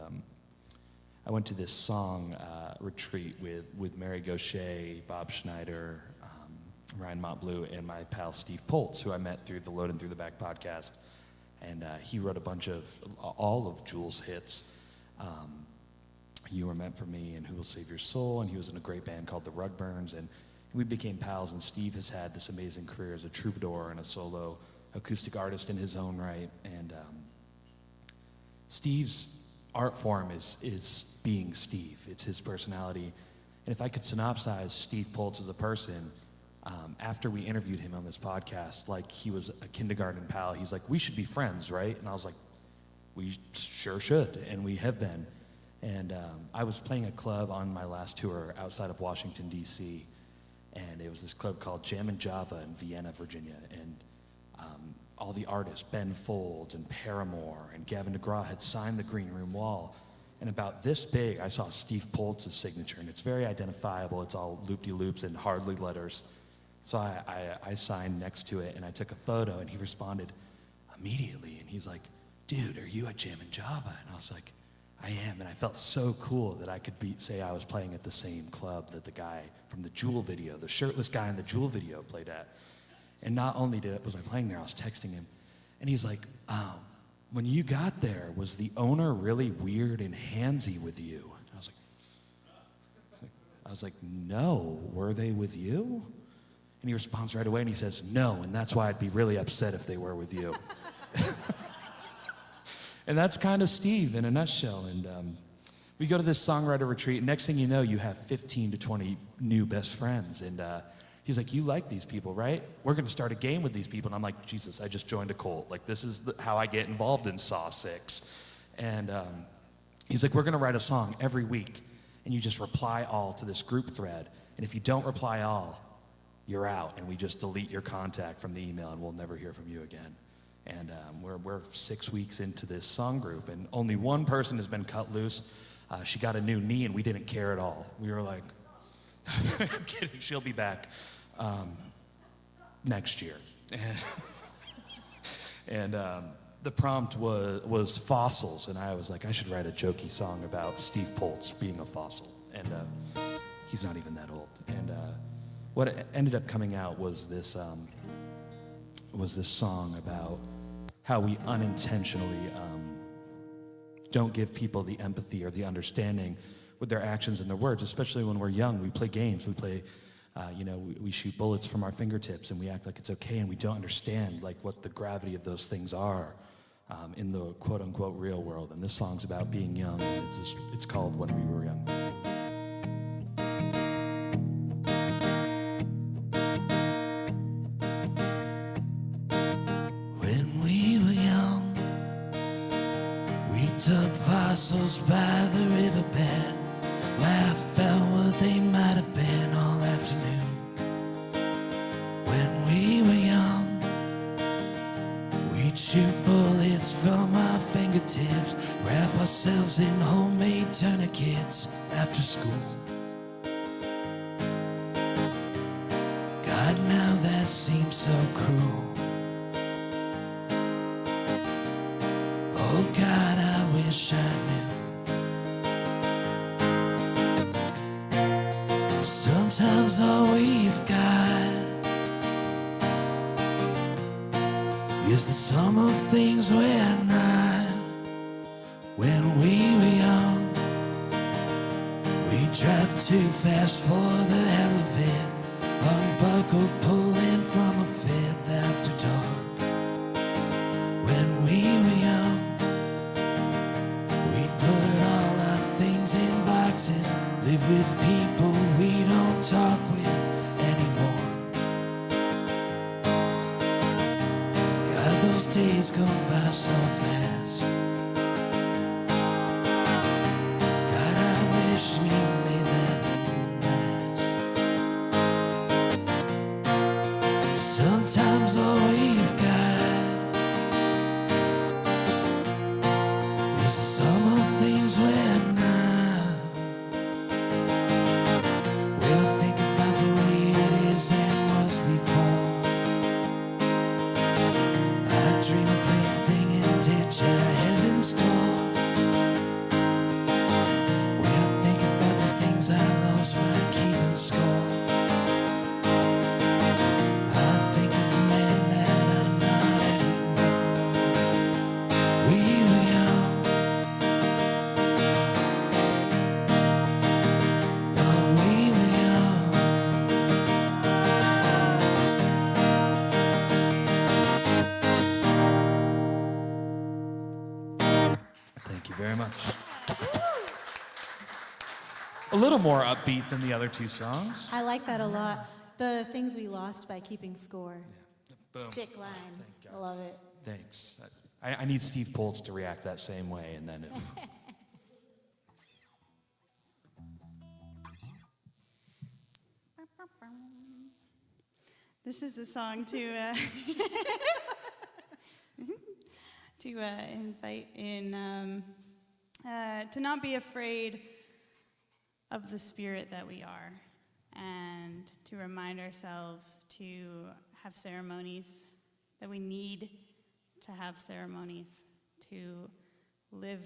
I went to this song retreat with Mary Gaucher, Bob Schneider, Ryan Montbleu, and my pal Steve Poltz, who I met through the Load and Through the Back podcast. And he wrote all of Jules' hits. You Were Meant for Me and Who Will Save Your Soul, and he was in a great band called the Rugburns, and we became pals. And Steve has had this amazing career as a troubadour and a solo acoustic artist in his own right. And Steve's art form is being Steve. It's his personality. And if I could synopsize Steve Poltz as a person, after we interviewed him on this podcast, like he was a kindergarten pal, he's like, we should be friends, right? And I was like, we sure should, and we have been. And I was playing a club on my last tour outside of Washington, D.C., and it was this club called Jammin' Java in Vienna, Virginia. And all the artists, Ben Folds and Paramore and Gavin DeGraw, had signed the green room wall. And about this big, I saw Steve Poltz's signature, and it's very identifiable. It's all loop-de-loops and hardly letters. So I signed next to it, and I took a photo, and he responded immediately. And he's like, dude, are you at Jammin' Java? And I was like, I am. And I felt so cool that I could say I was playing at the same club that the guy from the Jewel video, the shirtless guy in the Jewel video, played at. And not only was I playing there, I was texting him. And he's like, when you got there, was the owner really weird and handsy with you? And I was like, no, were they with you? And he responds right away, and he says, no, and that's why I'd be really upset if they were with you. And that's kind of Steve in a nutshell. And we go to this songwriter retreat, and next thing you know, you have 15 to 20 new best friends. And he's like, you like these people, right? We're going to start a game with these people. And I'm like, Jesus, I just joined a cult. Like, this is how I get involved in Saw 6. And he's like, we're going to write a song every week, and you just reply all to this group thread. And if you don't reply all, you're out, and we just delete your contact from the email, and we'll never hear from you again. And we're 6 weeks into this song group, and only one person has been cut loose. She got a new knee, and we didn't care at all. We were like, I'm kidding, she'll be back next year. the prompt was fossils, and I was like, I should write a jokey song about Steve Poltz being a fossil, and he's not even that old. And what ended up coming out was this song about how we unintentionally don't give people the empathy or the understanding with their actions and their words, especially when we're young. We play games, we play, we shoot bullets from our fingertips, and we act like it's okay, and we don't understand like what the gravity of those things are in the quote-unquote real world. And this song's about being young, and it's called When We Were Young. When we were young, we took fossils by the riverbed, laughed about what they might have been all afternoon. When we were young, we'd shoot bullets from our fingertips, wrap ourselves in homemade tourniquets after school. God, now that seems so cruel. Oh God, I wish I knew. Sometimes all we've got is the sum of things we're not. When we were young, we drive too fast for the hell of it, unbuckled, pulling from a fifth after dark. When we were young, we'd put all our things in boxes, live with people we don't talk with anymore. God, those days go by so fast. God, I wish we made that last. Sometimes all we've got is the sum of things we're not. When I think about the way it is and was before, I dream of playing ding and ditch at heaven's door. When I think about the things I lost by keeping score, I think of the man that I'm not anymore. We were young, oh, we were young. Thank you very much. A little more upbeat than the other two songs. I like that a lot. The things we lost by keeping score. Boom. Sick line. Thank I love it. Thanks. I need Steve Poltz to react that same way, and then This is a song to invite in, to not be afraid of the spirit that we are, and to remind ourselves to have ceremonies, that we need to have ceremonies to live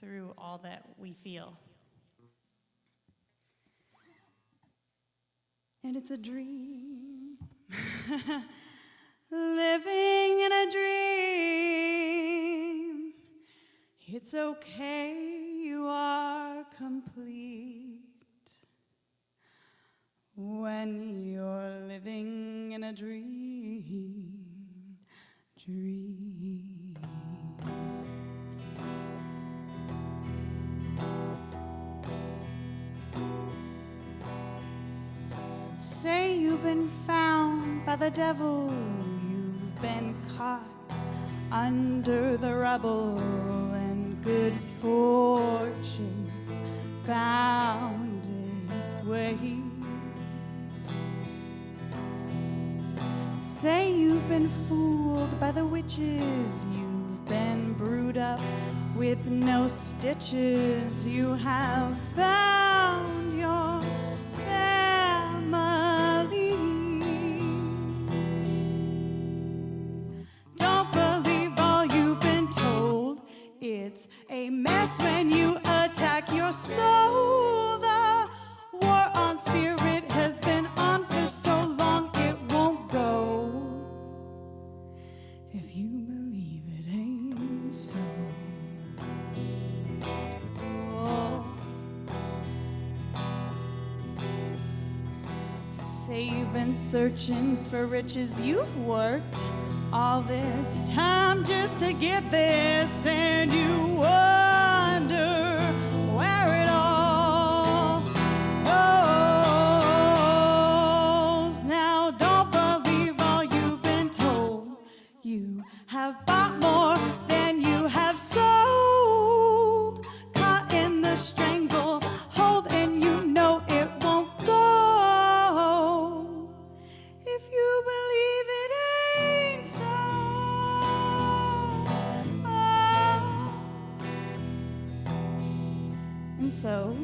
through all that we feel. And it's a dream, living in a dream. It's okay, you are complete when you're living in a dream. Say you've been found by the devil, you've been caught under the rubble, and good fortune's found its way. Say you've been fooled by the witches, you've been brewed up with no stitches, you have found your family. Don't believe all you've been It's a mess when you attack your soul. The war on spirit has been on for so long it won't go. If you believe it ain't so. Oh. Say you've been searching for riches, you've worked all this time just to get this, and you wonder where it all goes. Now don't believe all you've been told. You have bought more than you have sold, caught in the strangle hold, and you know it won't go. If you believe it ain't so. And so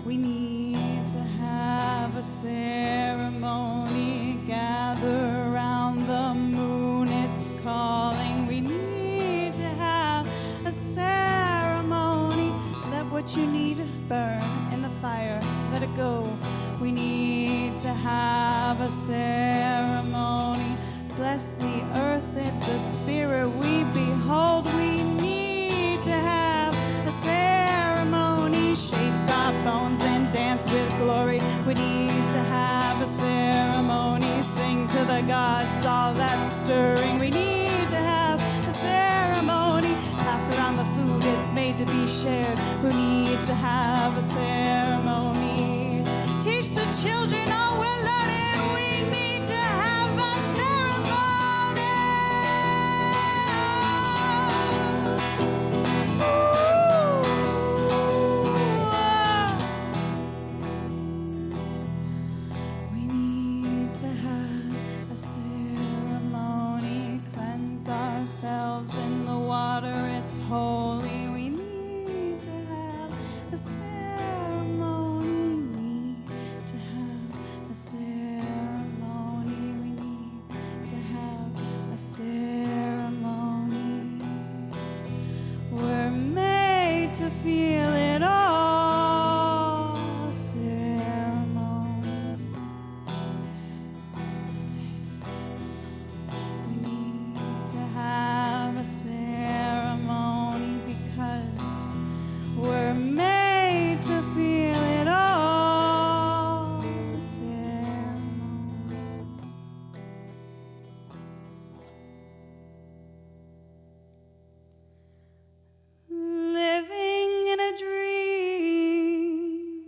we need to have a ceremony, gather around the moon, it's calling. We need to have a ceremony. Let what you need burn in the fire, let it go. We need to have a ceremony. Bless the earth and the spirit we behold. We need to have a ceremony. Shake our bones and dance with glory. We need to have a ceremony. Sing to the gods, all that's stirring. We need to have a ceremony. Pass around the food, it's made to be shared. We need to have a ceremony. Teach the children all we're learning. We need to have a ceremony. We need to have a ceremony. Cleanse ourselves in the water, it's holy. We need to have a ceremony. Need to have a ceremony. We need to have a ceremony. We're made to feel it all. A ceremony. A ceremony. We need to have a ceremony because we're made to feel it all. A ceremony. Living in a dream.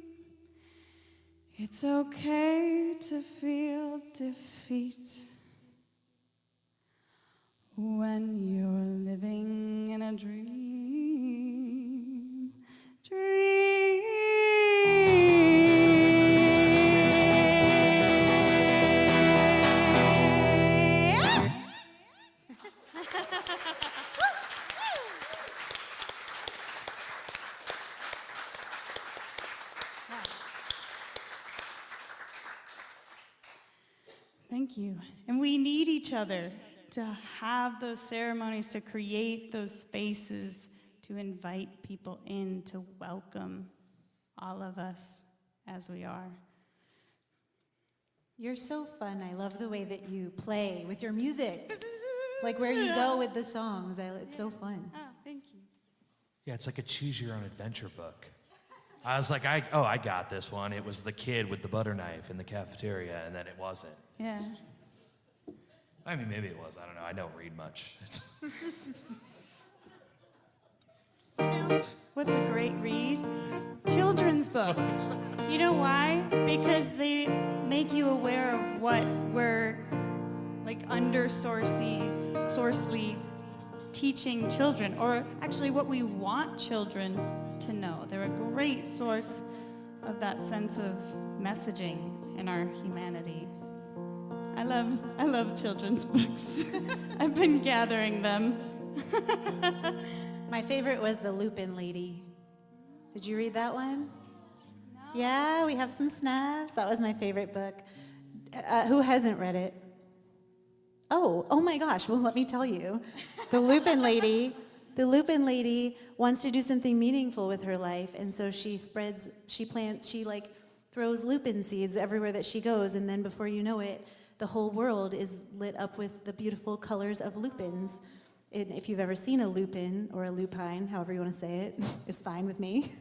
It's okay to feel defeat when you're living in a dream. Thank you. And we need each other to have those ceremonies, to create those spaces, to invite people in, to welcome all of us as we are. You're so fun. I love the way that you play with your music. Like where you go with the songs. It's so fun. Oh, thank you. Yeah, it's like a choose your own adventure book. I was like, I got this one. It was the kid with the butter knife in the cafeteria, and then it wasn't. Yeah. I mean, maybe it was. I don't know. I don't read much. What's a great read? Children's books. You know why? Because they make you aware of what we're like sourcely teaching children, or actually what we want children to know. They're a great source of that sense of messaging in our humanity. I love children's books. I've been gathering them. My favorite was The Lupin Lady. Did you read that one? No. Yeah, we have some snaps. That was my favorite book. Who hasn't read it? Oh my gosh. Well, let me tell you. The Lupin Lady The lupin lady wants to do something meaningful with her life, and so she throws lupin seeds everywhere that she goes, and then before you know it, the whole world is lit up with the beautiful colors of lupins. And if you've ever seen a lupin or a lupine, however you want to say it, is fine with me.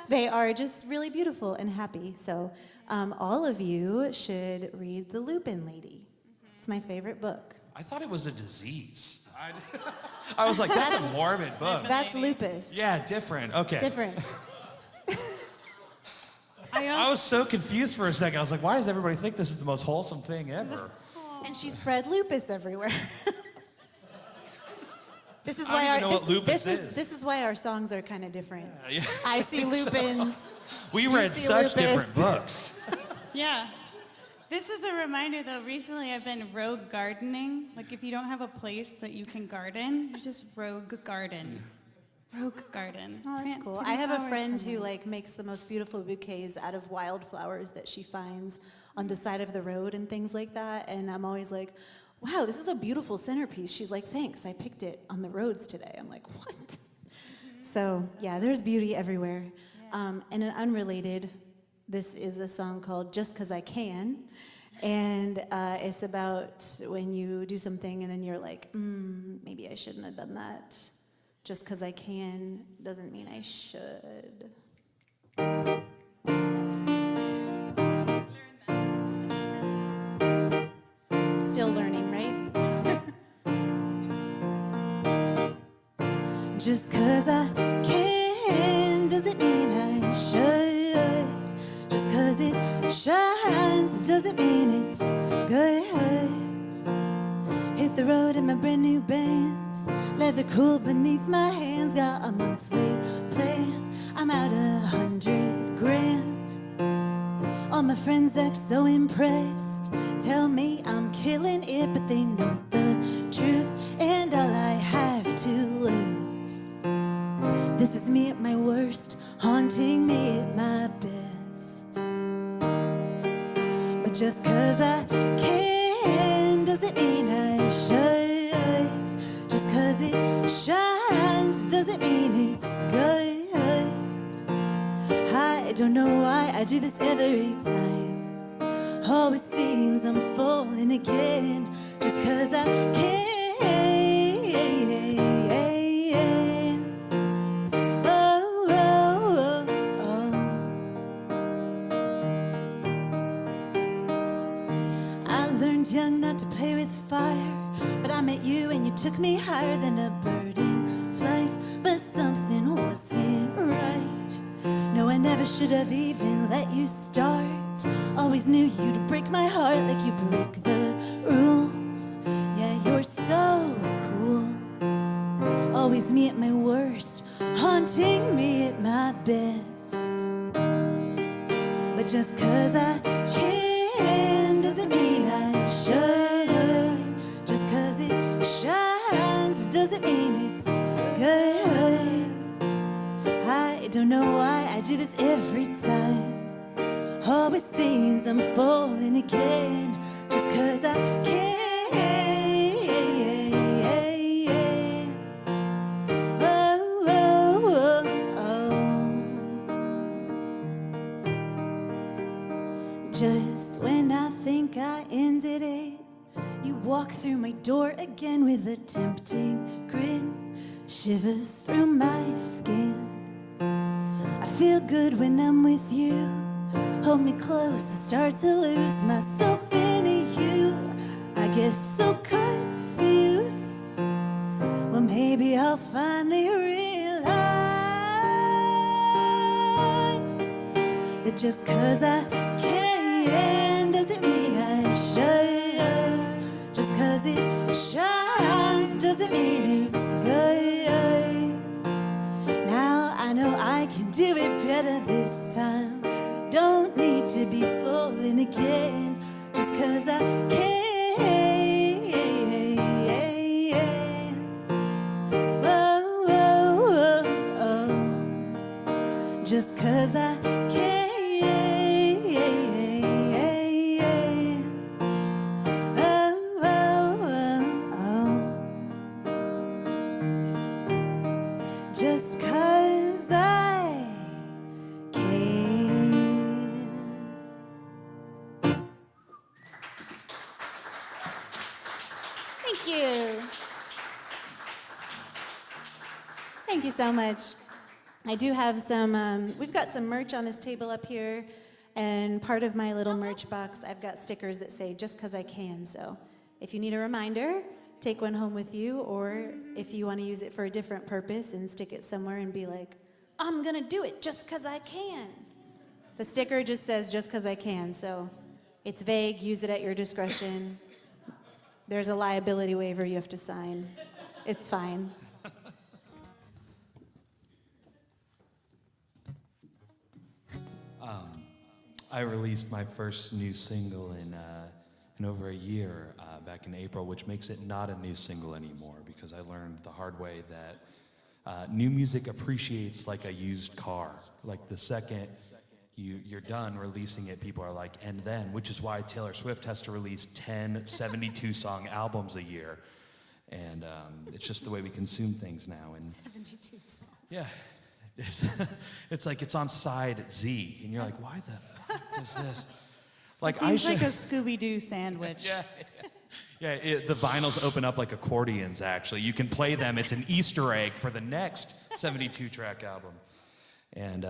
They are just really beautiful and happy. So all of you should read The Lupin Lady. It's my favorite book. I thought it was a disease. I was like, that's a morbid book. That's lupus. Yeah, different. Okay. Different. I was so confused for a second. I was like, why does everybody think this is the most wholesome thing ever? And she spread lupus everywhere. This is I don't why even know what lupus is. This is why our songs are kind of different. Yeah. I see lupins. We You read see such lupus. different books. Yeah. This is a reminder, though. Recently, I've been rogue gardening. Like, if you don't have a place that you can garden, you just rogue garden. Rogue garden. Oh, that's Plant cool. pretty I have a flowers friend somewhere. who makes the most beautiful bouquets out of wildflowers that she finds on the side of the road and things like that. And I'm always like, wow, this is a beautiful centerpiece. She's like, thanks, I picked it on the roads today. I'm like, what? So yeah, there's beauty everywhere. And an unrelated, this is a song called Just 'Cause I Can. And it's about when you do something and then you're like, maybe I shouldn't have done that. Just 'cause I can doesn't mean I should. Still learning, right? Just 'cause I can doesn't mean I should. Just 'cause it shines doesn't mean it's good. Hit the road in my brand new Benz, leather cool beneath my hands. Got a monthly plan, I'm out $100,000. All my friends act so impressed, tell me I'm killing it, but they know the truth and all I have to lose. This is me at my worst, haunting me at my best. But just 'cause I can doesn't mean I should. Just 'cause it shines doesn't mean it's good. I don't know why I do this every time. Always seems I'm falling again. Just 'cause I can. Oh, oh, oh, oh. I learned young not to play with fire, but I met you and you took me higher than a bird in flight. But something wasn't right. No, I never should have even let you start. Always knew you'd break my heart like you break the rules. Yeah, you're so cool. Always me at my worst, haunting me at my best. But just 'cause I can doesn't mean I should. Just 'cause it shines doesn't mean it's good. I don't know why I do this every time. Always seems I'm falling again. Just 'cause I can. Oh, oh, oh, oh. Just when I think I ended it, you walk through my door again with a tempting grin. Shivers through my skin. I feel good when I'm with you. Hold me close, I start to lose myself into you. I get so confused. Well, maybe I'll finally realize that just 'cause I can doesn't mean I should. Just 'cause it shines doesn't mean it's good. Now I know I can do it better this time. Don't need to be falling again. Just 'cause I can. Oh, oh, oh, oh. Just 'cause I can. Oh, oh, oh, oh. as I can. Thank you. Thank you so much. I do have some, we've got some merch on this table up here, and part of my little merch box, I've got stickers that say, just 'cause I can. So if you need a reminder, take one home with you, or if you want to use it for a different purpose and stick it somewhere and be like, I'm gonna do it just 'cause I can. The sticker just says, just 'cause I can, so it's vague, use it at your discretion. There's a liability waiver you have to sign. It's fine. I released my first new single in over a year, back in April, which makes it not a new single anymore, because I learned the hard way that new music appreciates like a used car. Like the second you're done releasing it, people are like, and then, which is why Taylor Swift has to release 10 72-song albums a year. And it's just the way we consume things now. And 72 songs. yeah. It's like it's on side Z, and you're like, why the fuck does this? Like Seems like a Scooby-Doo sandwich. Yeah. The vinyls open up like accordions. Actually, you can play them. It's an Easter egg for the next 72-track album. And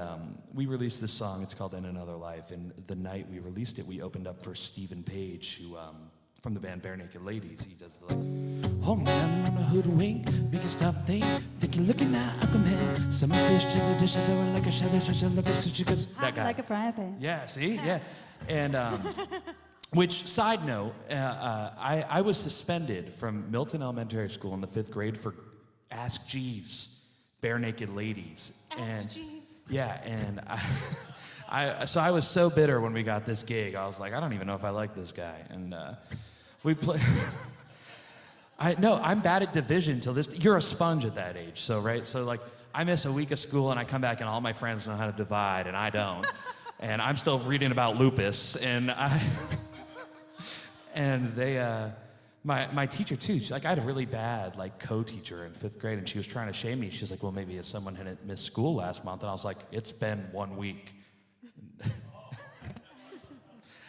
we released this song. It's called "In Another Life." And the night we released it, we opened up for Stephen Page, who from the band Bare Naked Ladies. He does the like, Oh man, I'm a hoodwink, make it stop think you're looking at Aquaman. Some fish to the dish, they were like a shadow, switch like a sushi. that guy. Like a frying pan. Yeah, see? Yeah. And, which, side note, I was suspended from Milton Elementary School in the 5th grade for Ask Jeeves, Bare Naked Ladies. Ask Jeeves. Yeah, and so I was so bitter when we got this gig. I was like, I don't even know if I like this guy. And we play. I'm bad at division till this. You're a sponge at that age, so right. So like, I miss a week of school and I come back and all my friends know how to divide and I don't. And I'm still reading about lupus, and my teacher too. She's like, I had a really bad like co-teacher in 5th grade, and she was trying to shame me. She's like, well, maybe someone hadn't missed school last month, and I was like, it's been 1 week.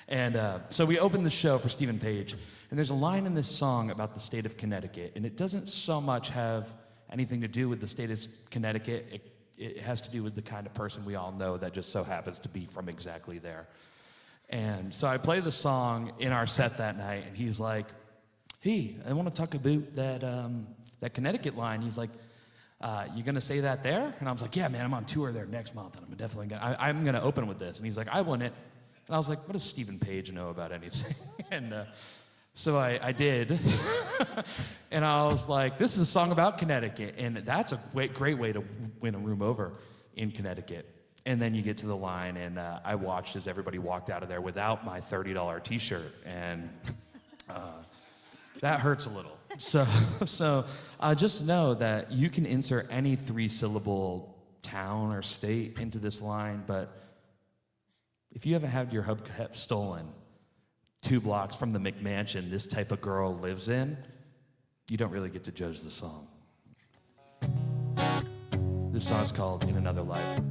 And so we opened the show for Stephen Page, and there's a line in this song about the state of Connecticut, and it doesn't so much have anything to do with the state of Connecticut. It has to do with the kind of person we all know that just so happens to be from exactly there. And so I play the song in our set that night, and he's like, hey, I want to talk about that Connecticut line. He's like, you gonna say that there? And I was like, yeah, man, I'm on tour there next month, and I'm gonna open with this. And he's like, I wouldn't. And I was like, what does Stephen Page know about anything? And so I did. And I was like, this is a song about Connecticut, and that's a great way to win a room over in Connecticut. And then you get to the line, and I watched as everybody walked out of there without my $30 t-shirt, and that hurts a little. So just know that you can insert any 3-syllable town or state into this line, but if you haven't had your hubcap stolen 2 blocks from the McMansion this type of girl lives in, you don't really get to judge the song. This song's called In Another Life.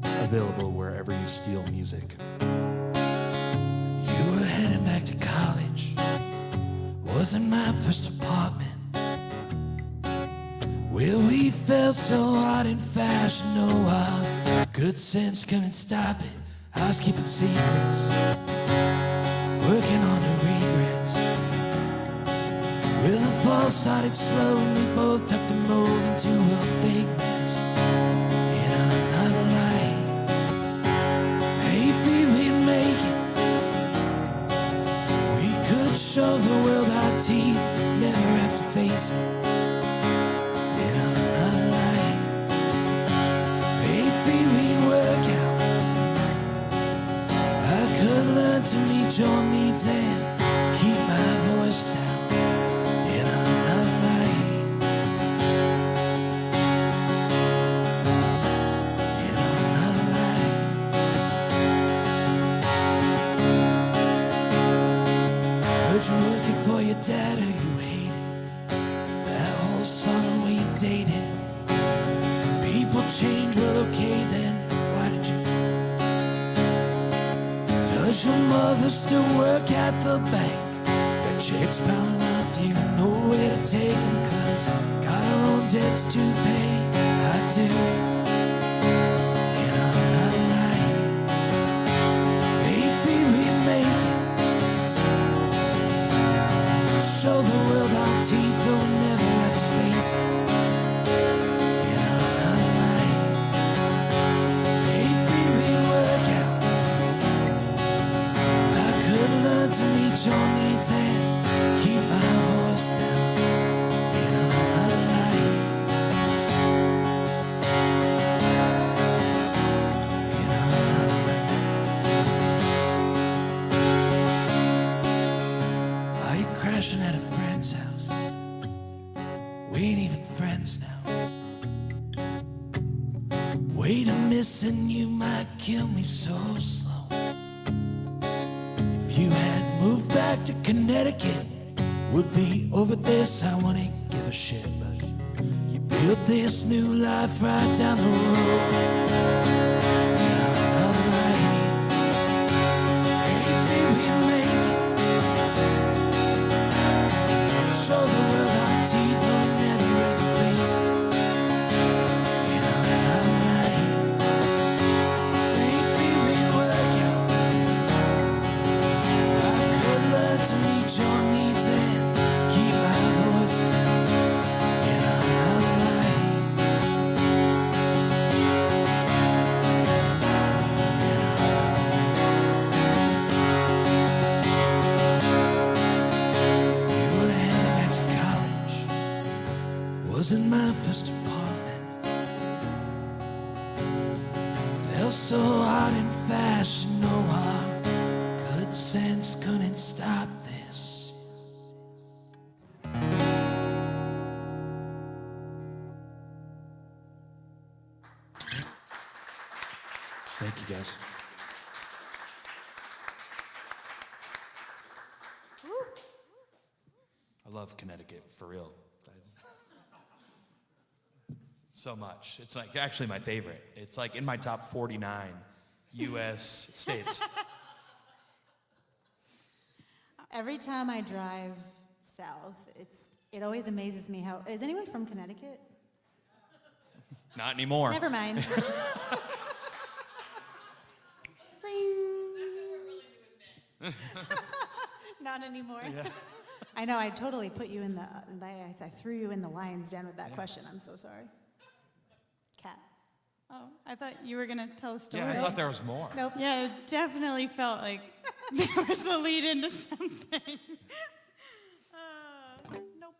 Available wherever you steal music. You were heading back to college. Wasn't my first apartment. Well, we fell so hard in fashion, no, our good sense couldn't stop it. I was keeping secrets, working on the regrets. Well, the fall started slow and we both tucked the mold into a big mess. In another life, maybe we'd make it. We could show the world our teeth, never have to face it. In another life, maybe we'd work out. I could learn to meet your needs and keep my voice down. In another life, outdated. People change, well, okay then. Why did you? Does your mother still work at the bank? Got checks piling up, do you know where to take them? Cause got our own debts to pay. I do. In another life, maybe we make it. Show the world our teeth, though we never have to face it. In another life, maybe we'd work out. I could learn to meet your needs and keep my voice down. In another life, in another life. Are you crashing at a friend's house? We ain't even friends now. Wait, I'm missing you might kill me so slow. If you had moved back to Connecticut, would be over this, I wouldn't give a shit. But you built this new life right down the road. In another life, maybe we make it. Show the world our teeth, though we never ever face it. In another life, maybe we work out. I could learn to meet your needs and keep my voice down. In another life, you were headed back to college. Wasn't my first apartment. Fell so hard and fast, you know our good sense couldn't stop this. Thank you, guys. I love Connecticut, for real. So much. It's like actually my favorite. It's like in my top 49 U.S. states. Every time I drive south, it always amazes me how. Is anyone from Connecticut? Not anymore. Never mind. Zing. Not anymore. Yeah. I know. I totally put you in the. I threw you in the lion's den with that question. I'm so sorry. Cat. Oh, I thought you were gonna tell a story. Yeah, I thought there was more. Nope. Yeah, it definitely felt like there was a lead into something. Nope.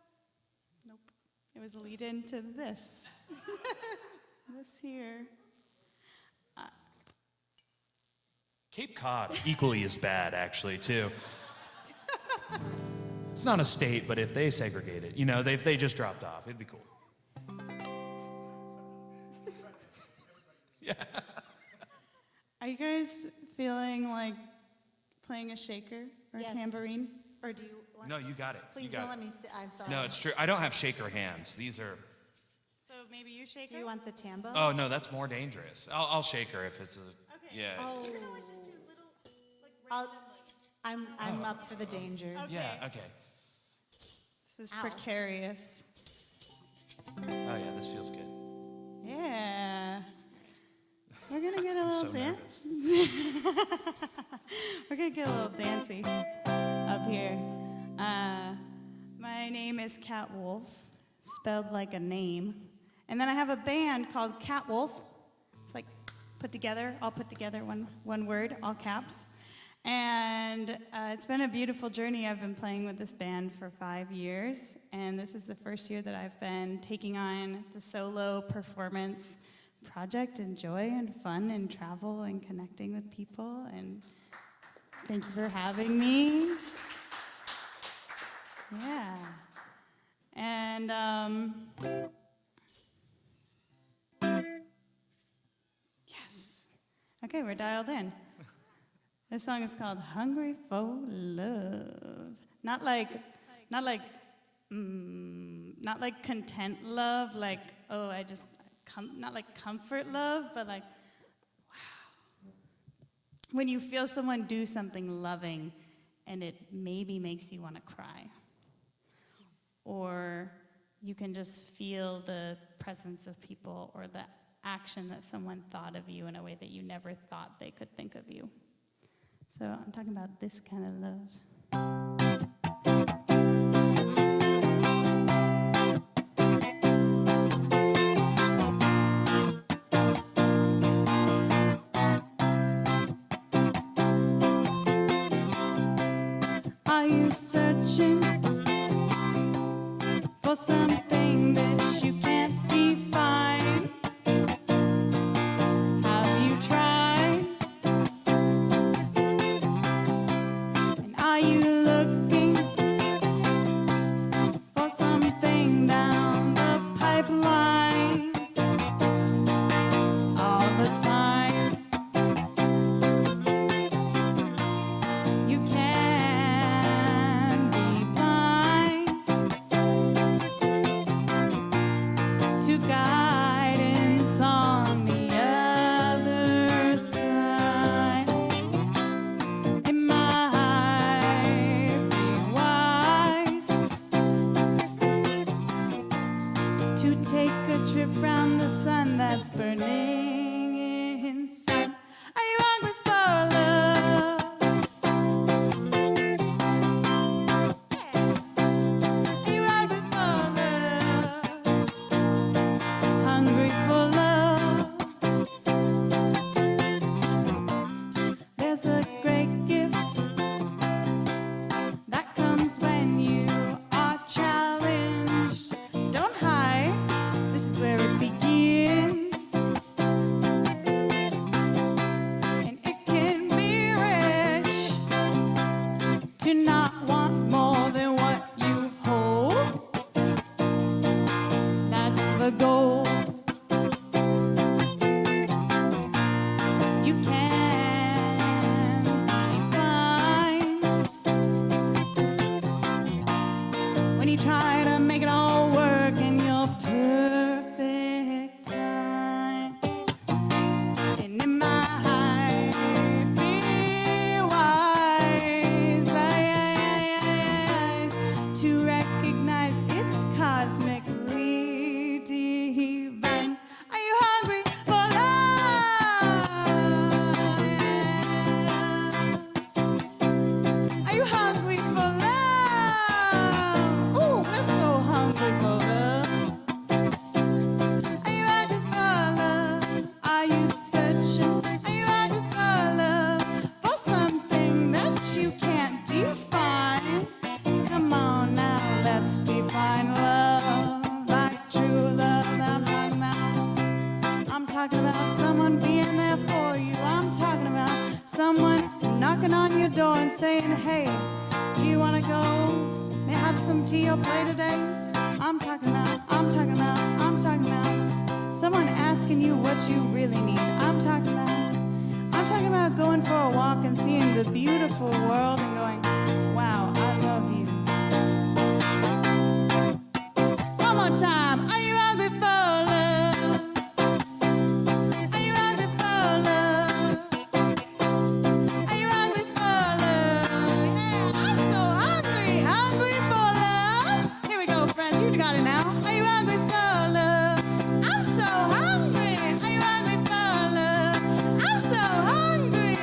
Nope. It was a lead into this. This here. Cape Cod equally as bad, actually, too. It's not a state, but if they segregate it, if they just dropped off, it'd be cool. Yeah. Are you guys feeling like playing a shaker or Yes. tambourine? Or do you? Want, No, you got it. Please You got don't it. let me. I'm sorry. No, it's true. I don't have shaker hands. These are. So maybe you shake Do you want the tambo? Oh no, that's more dangerous. I'll shake her if it's a. Okay. Yeah. Oh. I'm up for the danger. Okay. Yeah. Okay. This is Ow. precarious. Oh yeah, this feels good. Yeah. We're gonna get a I'm little so dance. nervous. We're gonna get a little dancey up here. My name is Cat Wolf, spelled like a name. And then I have a band called Cat Wolf. It's like all put together, one word, all caps. And it's been a beautiful journey. I've been playing with this band for 5 years, and this is the first year that I've been taking on the solo performance project and joy and fun and travel and connecting with people. And thank you for having me. Yeah. And yes. Okay, we're dialed in. This song is called "Hungry for Love." Not like not like content love, like, oh, not like comfort love, but like, wow. When you feel someone do something loving and it maybe makes you want to cry. Or you can just feel the presence of people or the action that someone thought of you in a way that you never thought they could think of you. So I'm talking about this kind of love. Are you searching for something that you can't define? Have you tried? And are you looking for something down the pipeline all the time? You can be blind to guidance on the other side. It might be wise to take a trip round the sun that's burning inside. Are you hungry for love? Are you hungry for love? Hungry for love. There's a great gift that comes when you are challenged. Don't hide, this is where it begins. And it can be rich to not want more than what you hold. That's the goal. You can be blind when you try to make it all work in your perfect time. And it might be wise to recognize it's cosmically divine. Are you hungry for love? Are you hungry for love? Ooh, we're so hungry for love. Are you hungry for love? Are you searching? Are you hungry for love? For something that you can't define? Come on now, let's define love. Like true love that I'm talking about. I'm talking about someone being there for you. I'm talking about someone knocking on your door and saying, hey, do you want to go? May I have some tea or play today? I'm talking about someone asking you what you really need. I'm talking about going for a walk and seeing the beautiful world and going, wow, I love you. One more time. Are you hungry for love? Are you hungry for love? Are you hungry for love? Yeah, I'm so hungry for love. Here we go, friends. You got it now. Are you hungry for love? I'm so hungry. Are you hungry for love? I'm so hungry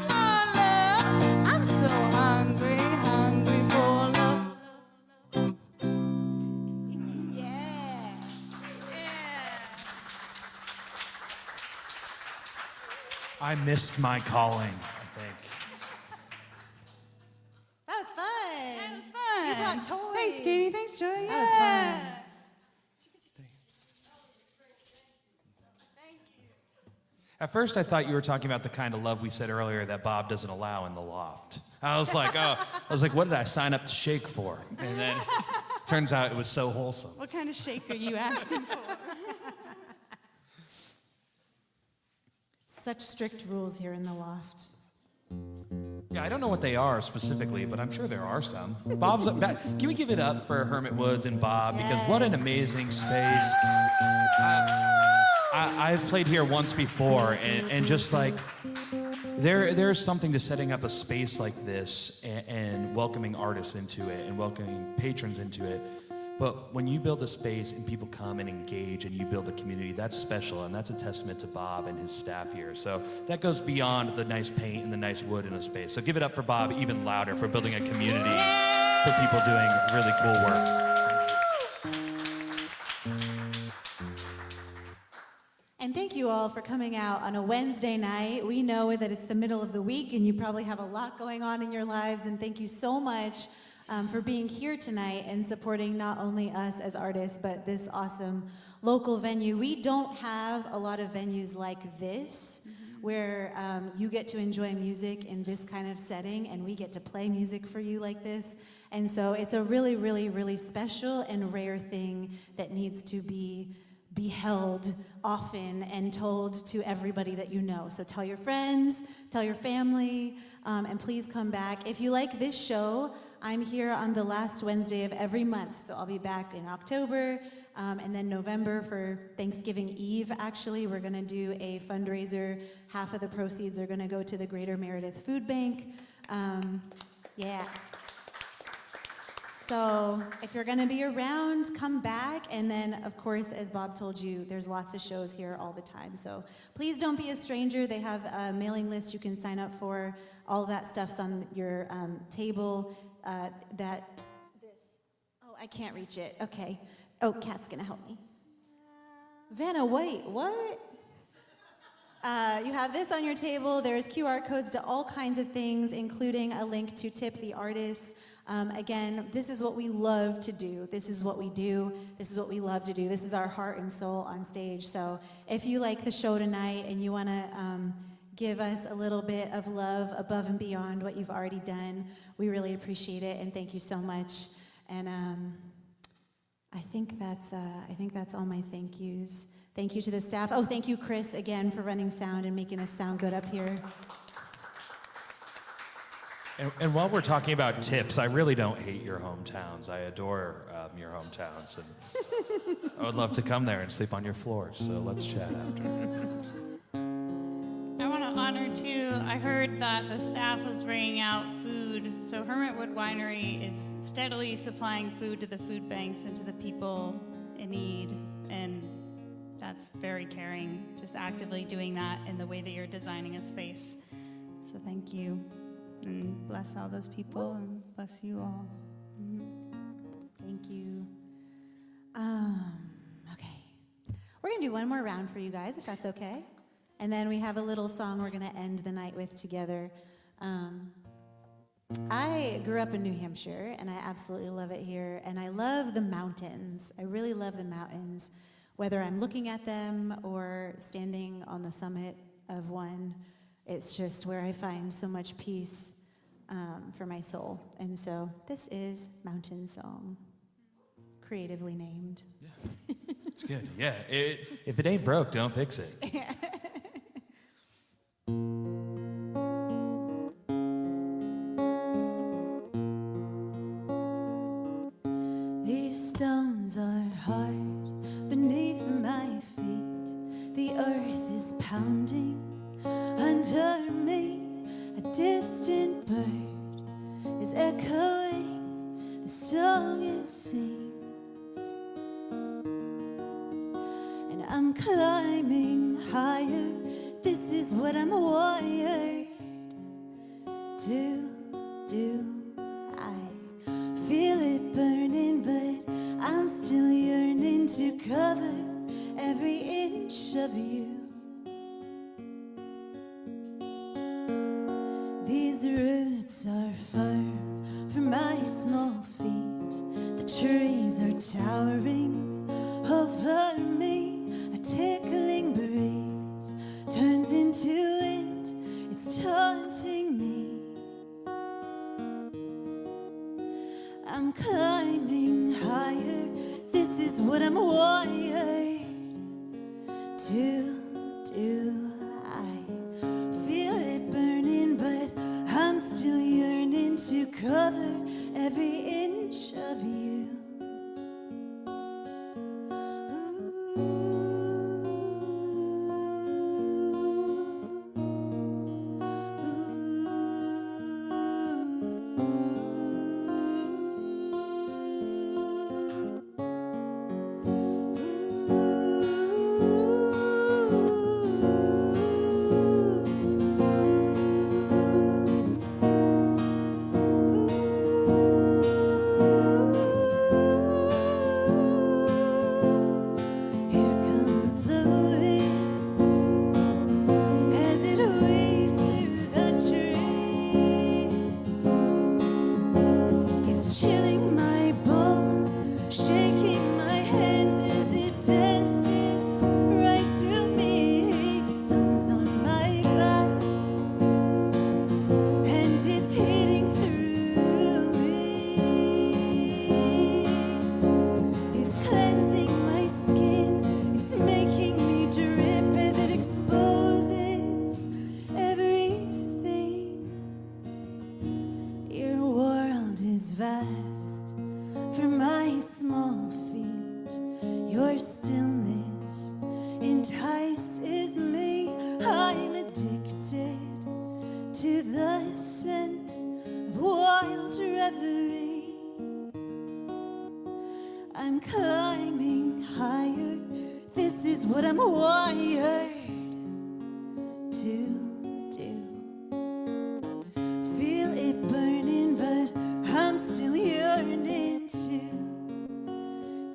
for love. I'm so hungry for love. Yeah. I missed my calling, I think. That was fun. That was fun. You brought toys. Thanks, Katie. Thanks, Troy. That was fun. At first, I thought you were talking about the kind of love we said earlier that Bob doesn't allow in the loft. I was like, what did I sign up to shake for? And then turns out it was so wholesome. What kind of shake are you asking for? Such strict rules here in the loft. Yeah, I don't know what they are specifically, but I'm sure there are some. Bob's up back. Can we give it up for Hermit Woods and Bob? Because what an amazing space. I've played here once before, and just like, there's something to setting up a space like this and welcoming artists into it and welcoming patrons into it. But when you build a space and people come and engage and you build a community, that's special, and that's a testament to Bob and his staff here. So that goes beyond the nice paint and the nice wood in a space. So give it up for Bob even louder for building a community for people doing really cool work. And thank you all for coming out on a Wednesday night. We know that it's the middle of the week and you probably have a lot going on in your lives, and thank you so much for being here tonight and supporting not only us as artists, but this awesome local venue. We don't have a lot of venues like this, where you get to enjoy music in this kind of setting, and we get to play music for you like this. And so it's a really, really, really special and rare thing that needs to be held often and told to everybody that you know. So tell your friends, tell your family, and please come back. If you like this show, I'm here on the last Wednesday of every month, so I'll be back in October, and then November for Thanksgiving Eve, actually. We're gonna do a fundraiser. Half of the proceeds are gonna go to the Greater Meredith Food Bank. Yeah. So if you're gonna be around, come back, and then, of course, as Bob told you, there's lots of shows here all the time. So please don't be a stranger. They have a mailing list you can sign up for. All of that stuff's on your table. Oh, I can't reach it. Okay. Oh, Kat's gonna help me. Vanna, wait, what? You have this on your table. There's QR codes to all kinds of things, including a link to tip the artists. Again, this is what we love to do. This is what we do. This is what we love to do. This is our heart and soul on stage. So if you like the show tonight and you want to give us a little bit of love above and beyond what you've already done, we really appreciate it, and thank you so much. And I think that's all my thank yous. Thank you to the staff. Oh, thank you, Chris, again, for running sound and making us sound good up here. And while we're talking about tips, I really don't hate your hometowns. I adore your hometowns, and I would love to come there and sleep on your floors. So let's chat after. I want to honor too. I heard that the staff was bringing out food. So Hermitwood Winery is steadily supplying food to the food banks and to the people in need, and that's very caring. Just actively doing that in the way that you're designing a space. So thank you. And bless all those people, and bless you all. Thank you. Okay. We're going to do one more round for you guys, if that's okay. And then we have a little song we're going to end the night with together. I grew up in New Hampshire, and I absolutely love it here. And I love the mountains. I really love the mountains, whether I'm looking at them or standing on the summit of one. It's just where I find so much peace for my soul. And so this is Mountain Song, creatively named. Yeah, it's good. Yeah, if it ain't broke, don't fix it. These stones are hard beneath my feet. The earth is pounding under me. A distant bird is echoing the song it sings. And I'm climbing higher. This is what I'm wired to do. I feel it burning, but I'm still yearning to cover every inch of you. These roots are firm for my small feet. The trees are towering over me. A tickling breeze turns into wind. It's taunting me. I'm climbing higher. This is what I'm wired to do. I feel it burning, but I'm still entices me. I'm addicted to the scent of wild reverie. I'm climbing higher. This is what I'm wired to do. Feel it burning, but I'm still yearning to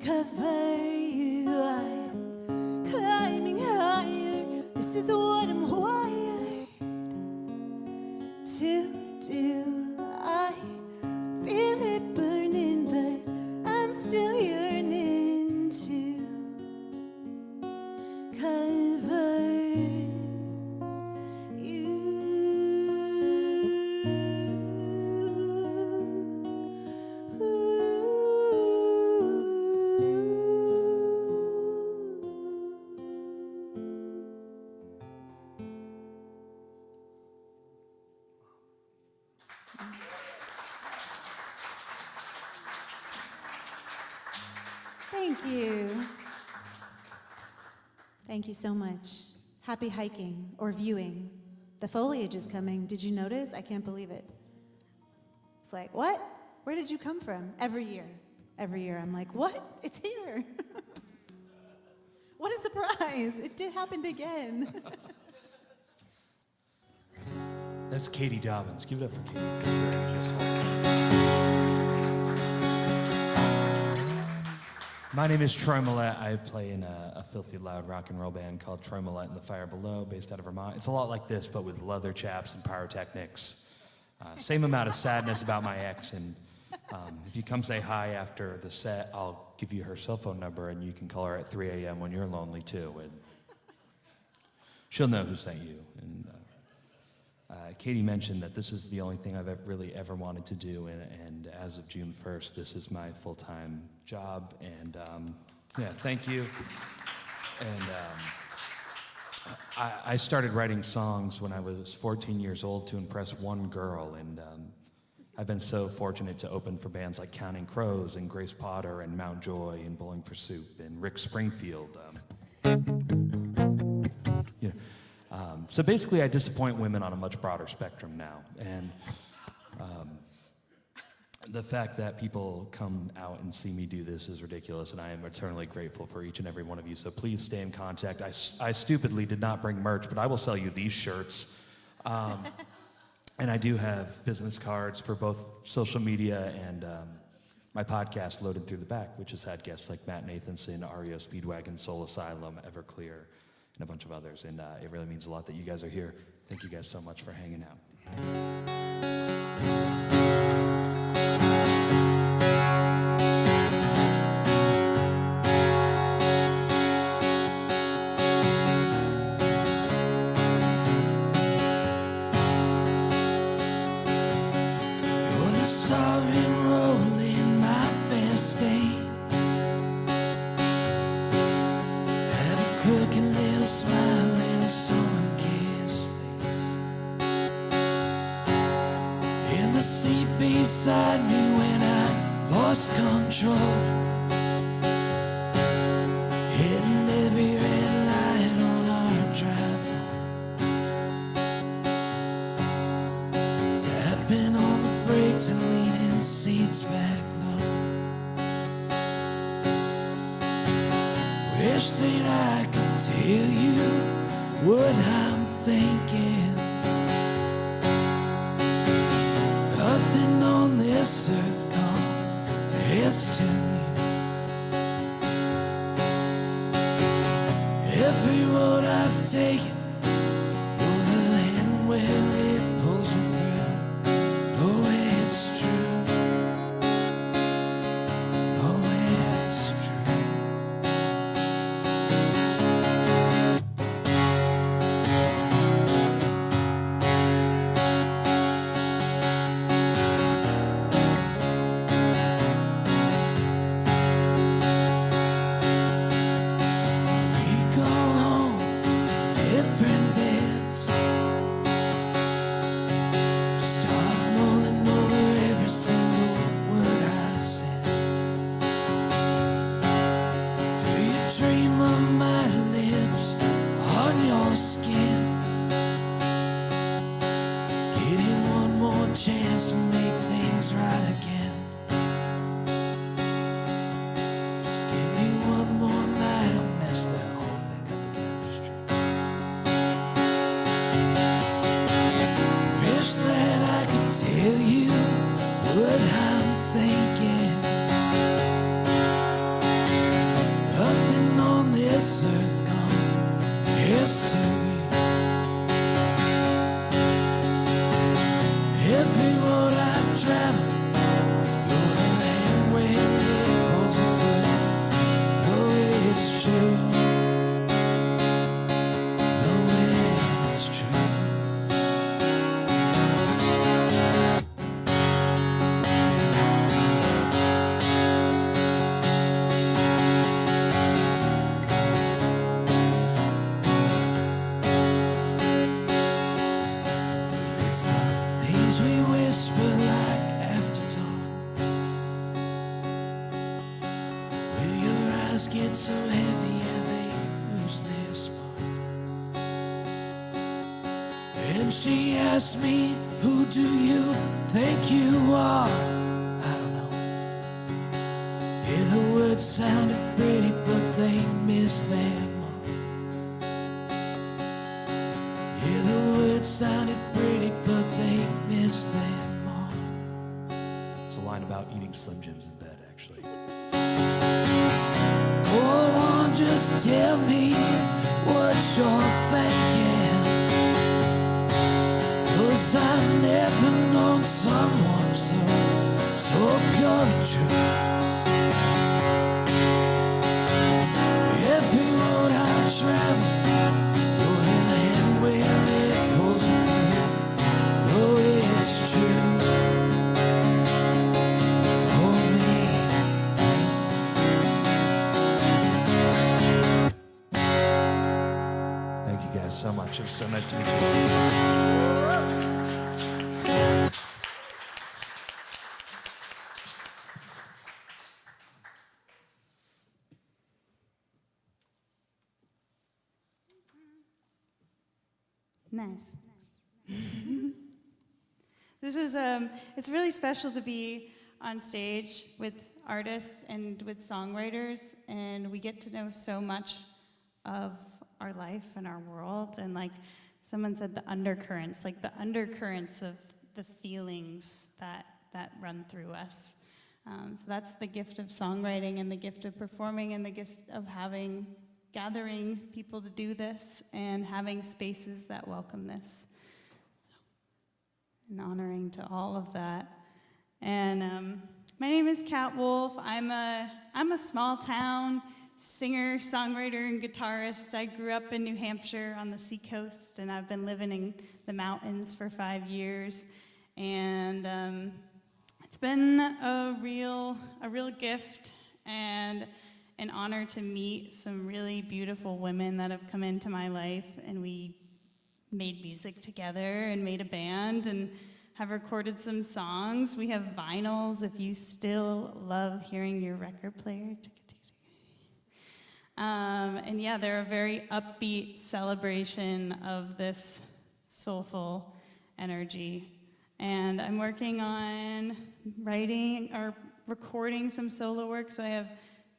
cover you. I'm climbing higher. This is what I'm wired to do. I feel it burning, but I'm still yearning to cover Thank you. Thank you so much. Happy hiking or viewing. The foliage is coming. Did you notice? I can't believe it. It's like, what? Where did you come from? Every year. Every year I'm like, what? It's here. What a surprise. It did happen again. That's Katie Dobbins. Give it up for Katie for sharing this whole. My name is Troy Millette. I play in a filthy loud rock and roll band called Troy Millette and the Fire Below, based out of Vermont. It's a lot like this, but with leather chaps and pyrotechnics. Same amount of sadness about my ex, and if you come say hi after the set, I'll give you her cell phone number, and you can call her at 3 a.m. when you're lonely too, and she'll know who sent you. And Katie mentioned that this is the only thing I've really ever wanted to do, and as of June 1st, this is my full-time job, and yeah, thank you. And I started writing songs when I was 14 years old to impress one girl, and I've been so fortunate to open for bands like Counting Crows and Grace Potter and Mount Joy and Bowling for Soup and Rick Springfield. Yeah. So basically, I disappoint women on a much broader spectrum now, and the fact that people come out and see me do this is ridiculous, and I am eternally grateful for each and every one of you, so please stay in contact. I stupidly did not bring merch, but I will sell you these shirts. And I do have business cards for both social media and my podcast, Loaded Through the Back, which has had guests like Matt Nathanson, REO Speedwagon, Soul Asylum, Everclear, and a bunch of others, and it really means a lot that you guys are here. Thank you guys so much for hanging out. You're the starring role in my best day. Had a crooked little smile and a sun-kissed face. In the seat beside me when I lost control, hitting every red light on our drive home, tapping on the brakes and leaning seats back low. Wish that I could tell you what I'm thinking. Nothing on this earth compares to you. Every road I've taken, you're the hand where it pulls me through. Oh, it's true. Oh, it's true. We go home to different close to you. Every road I've traveled, you're the hand when it pulls me through. Oh, it's true. Oh, it's true. It's the things we whisper like after dawn, where your eyes get so heavy and they lose their spark. And she asked me, who do you think you are? I don't know. Yeah, the words sounded pretty, but they missed their mark. Yeah, the words sounded pretty, but they missed their mark. It's a line about eating Slim Jims in bed, actually. Oh, just tell me what you're thinking, 'cause I've never known someone so pure and true. Every road I travel, you're the hand when it pulls me through. Oh, it's true. You pull me through. Thank you guys so much. It was so nice to meet you. Nice. This is it's really special to be on stage with artists and with songwriters, and we get to know so much of our life and our world. And like someone said, the undercurrents of the feelings that run through us. So that's the gift of songwriting and the gift of performing and the gift of gathering people to do this and having spaces that welcome this. So, and honoring to all of that. And my name is Cat Wolf. I'm a small town singer, songwriter, and guitarist. I grew up in New Hampshire on the seacoast, and I've been living in the mountains for 5 years. And it's been a real gift and an honor to meet some really beautiful women that have come into my life, and we made music together and made a band and have recorded some songs. We have vinyls if you still love hearing your record player. And yeah, they're a very upbeat celebration of this soulful energy. And I'm working on writing or recording some solo work, so I have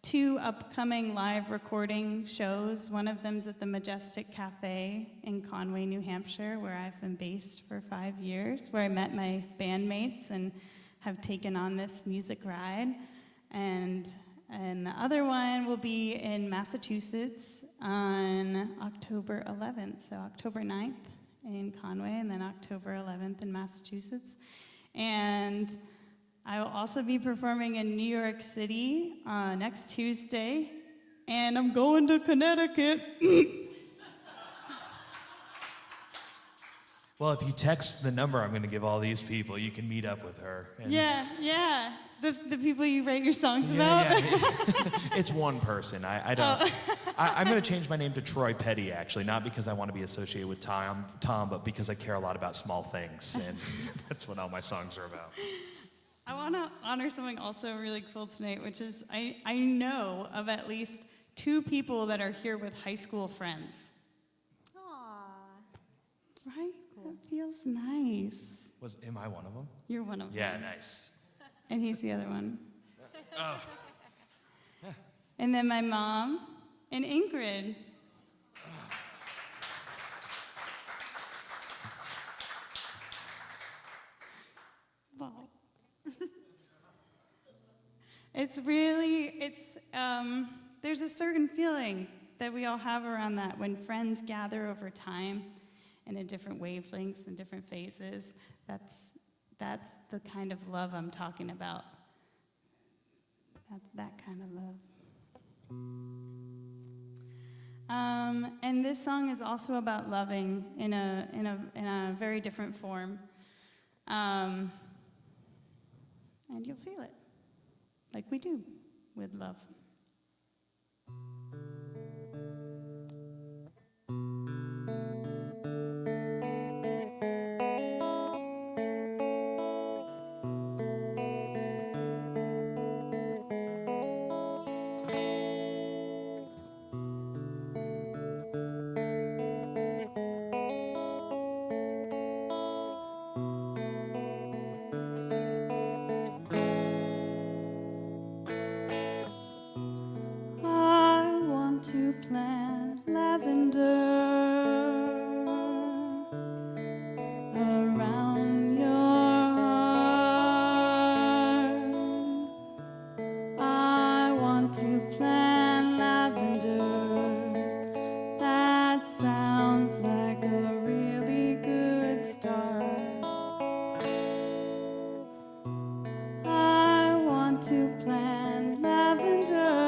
2 upcoming live recording shows. One of them's at the Majestic Cafe in Conway, New Hampshire, where I've been based for 5 years, where I met my bandmates and have taken on this music ride. And the other one will be in Massachusetts on October 11th, so October 9th in Conway, and then October 11th in Massachusetts. And I will also be performing in New York City next Tuesday, and I'm going to Connecticut. Well, if you text the number I'm going to give all these people, you can meet up with her. And Yeah. The people you write your songs about? Yeah. It's one person. I don't. Oh. I'm going to change my name to Troy Petty, actually, not because I want to be associated with Tom, but because I care a lot about small things, and that's what all my songs are about. I want to honor something also really cool tonight, which is I know of at least 2 people that are here with high school friends. Aww. Right? That feels nice. Am I one of them? You're one of them. Yeah, nice. And he's the other one. Oh. And then my mom and Ingrid. Wow. There's a certain feeling that we all have around that when friends gather over time and in different wavelengths and different phases. That's the kind of love I'm talking about. That's that kind of love. And this song is also about loving in a very different form. And you'll feel it, like we do with love. To plant lavender around your heart. I want to plant lavender. That sounds like a really good start. I want to plant lavender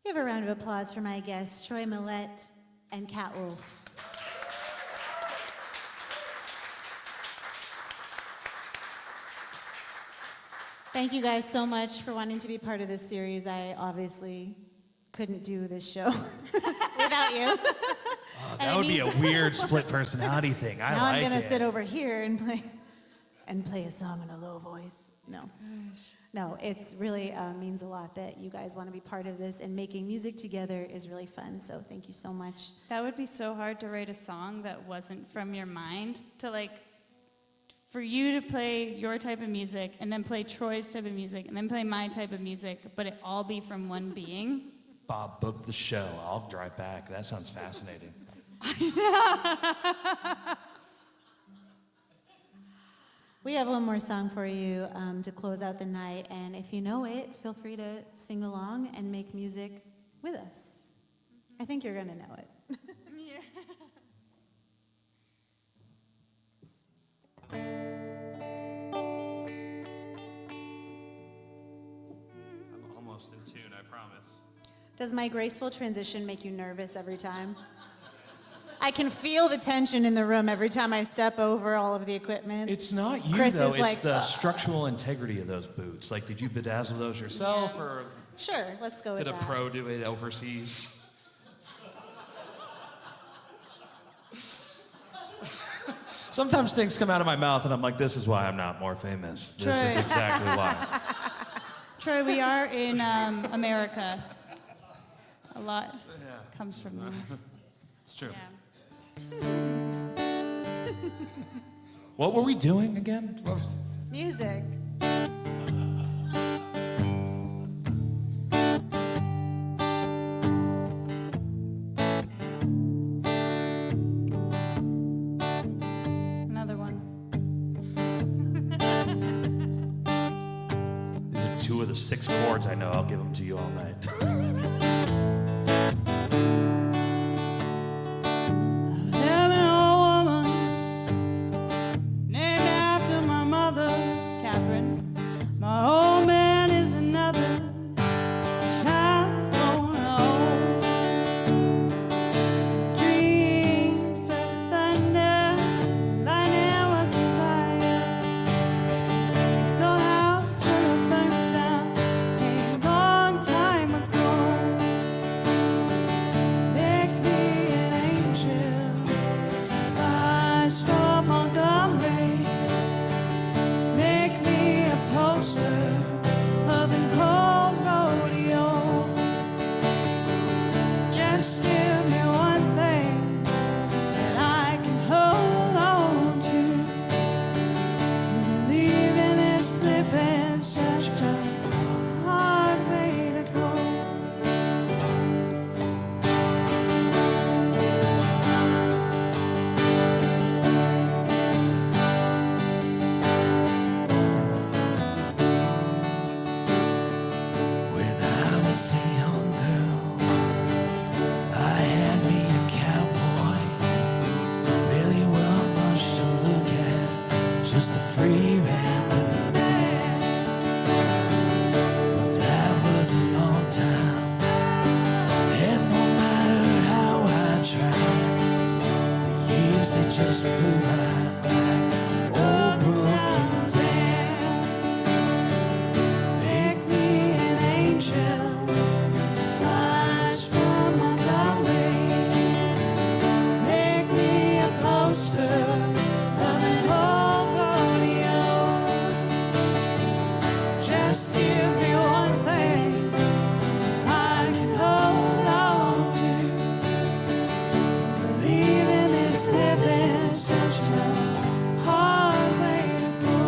Give a round of applause for my guests, Troy Millette and Cat Wolf. Thank you guys so much for wanting to be part of this series. I obviously couldn't do this show without you. Oh, that would be a weird split personality thing. I now like I'm gonna it. sit over here and play a song in a low voice. No, it's really means a lot that you guys want to be part of this, and making music together is really fun. So thank you so much. That would be so hard to write a song that wasn't from your mind, to for you to play your type of music and then play Troy's type of music and then play my type of music, but it all be from one being. Bob, book the show. I'll drive back. That sounds fascinating. We have one more song for you to close out the night, and if you know it, feel free to sing along and make music with us. I think you're gonna know it. Yeah. I'm almost in tune, I promise. Does my graceful transition make you nervous every time? I can feel the tension in the room every time I step over all of the equipment. It's not you, Chris though. is It's like, the structural integrity of those boots. Like, did you bedazzle those yourself, or Sure, let's go with did a that. pro do it overseas? Sometimes things come out of my mouth, and I'm like, this is why I'm not more famous. This is Troy. exactly why. Troy, we are in America. A lot comes from there. It's true. Yeah. What were we doing again? What was- Music. 2 of the 6 chords I know, I'll give them to you all night. Am an old woman named after my mother, Catherine. My old man is another child's grown old. Dreams of thunder, lightning was desire. This old house would have burnt down a long time ago. Make me an angel, flies from Montgomery. Make me a poster of an old rodeo. Just give me one thing that I can hold on to believe in this living, such a hard way to go. When I was a young girl, I had me a cowboy. Really wasn't much to look at, just a free rambling man. But that was a long time, and no matter how I tried, the years they just flew by like old broken dam. Make me an angel, flies from Montgomery. Make me a poster of an old rodeo. Just give me one thing I can hold on to believe in this living, such a hard way to go.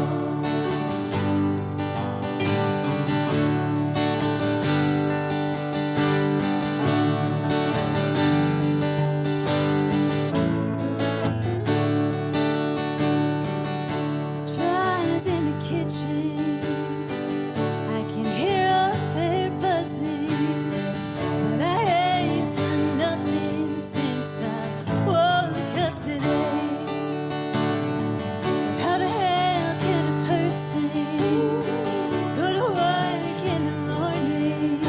There's flies in the kitchen. I can hear all their buzzing, but I ain't done nothing since I woke up today. But how the hell can a person go to work in the morning,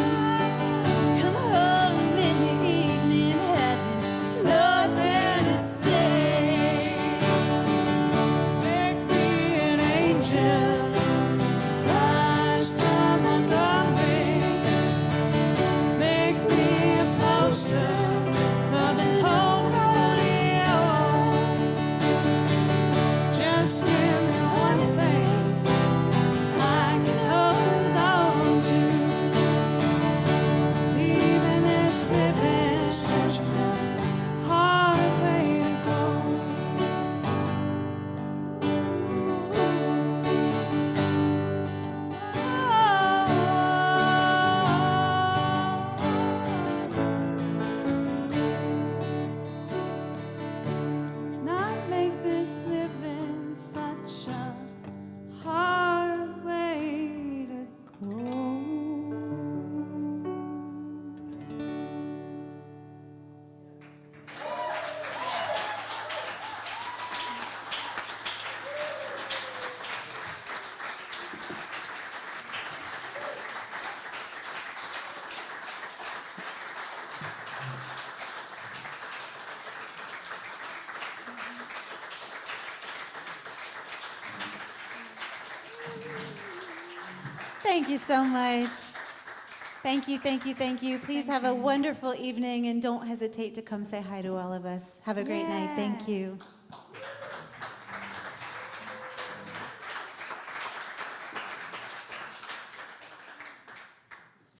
come home in the evening, having nothing to say? Make me an angel, flies from Montgomery. Make me a poster of an old rodeo. Just give me one thing I can hold on to. Believe in this living, such a hard way to go. Let's not make this living such a hard way to go. Thank you so much. Thank you, thank you, thank you. Please have a wonderful evening and don't hesitate to come say hi to all of us. Have a great night. Thank you.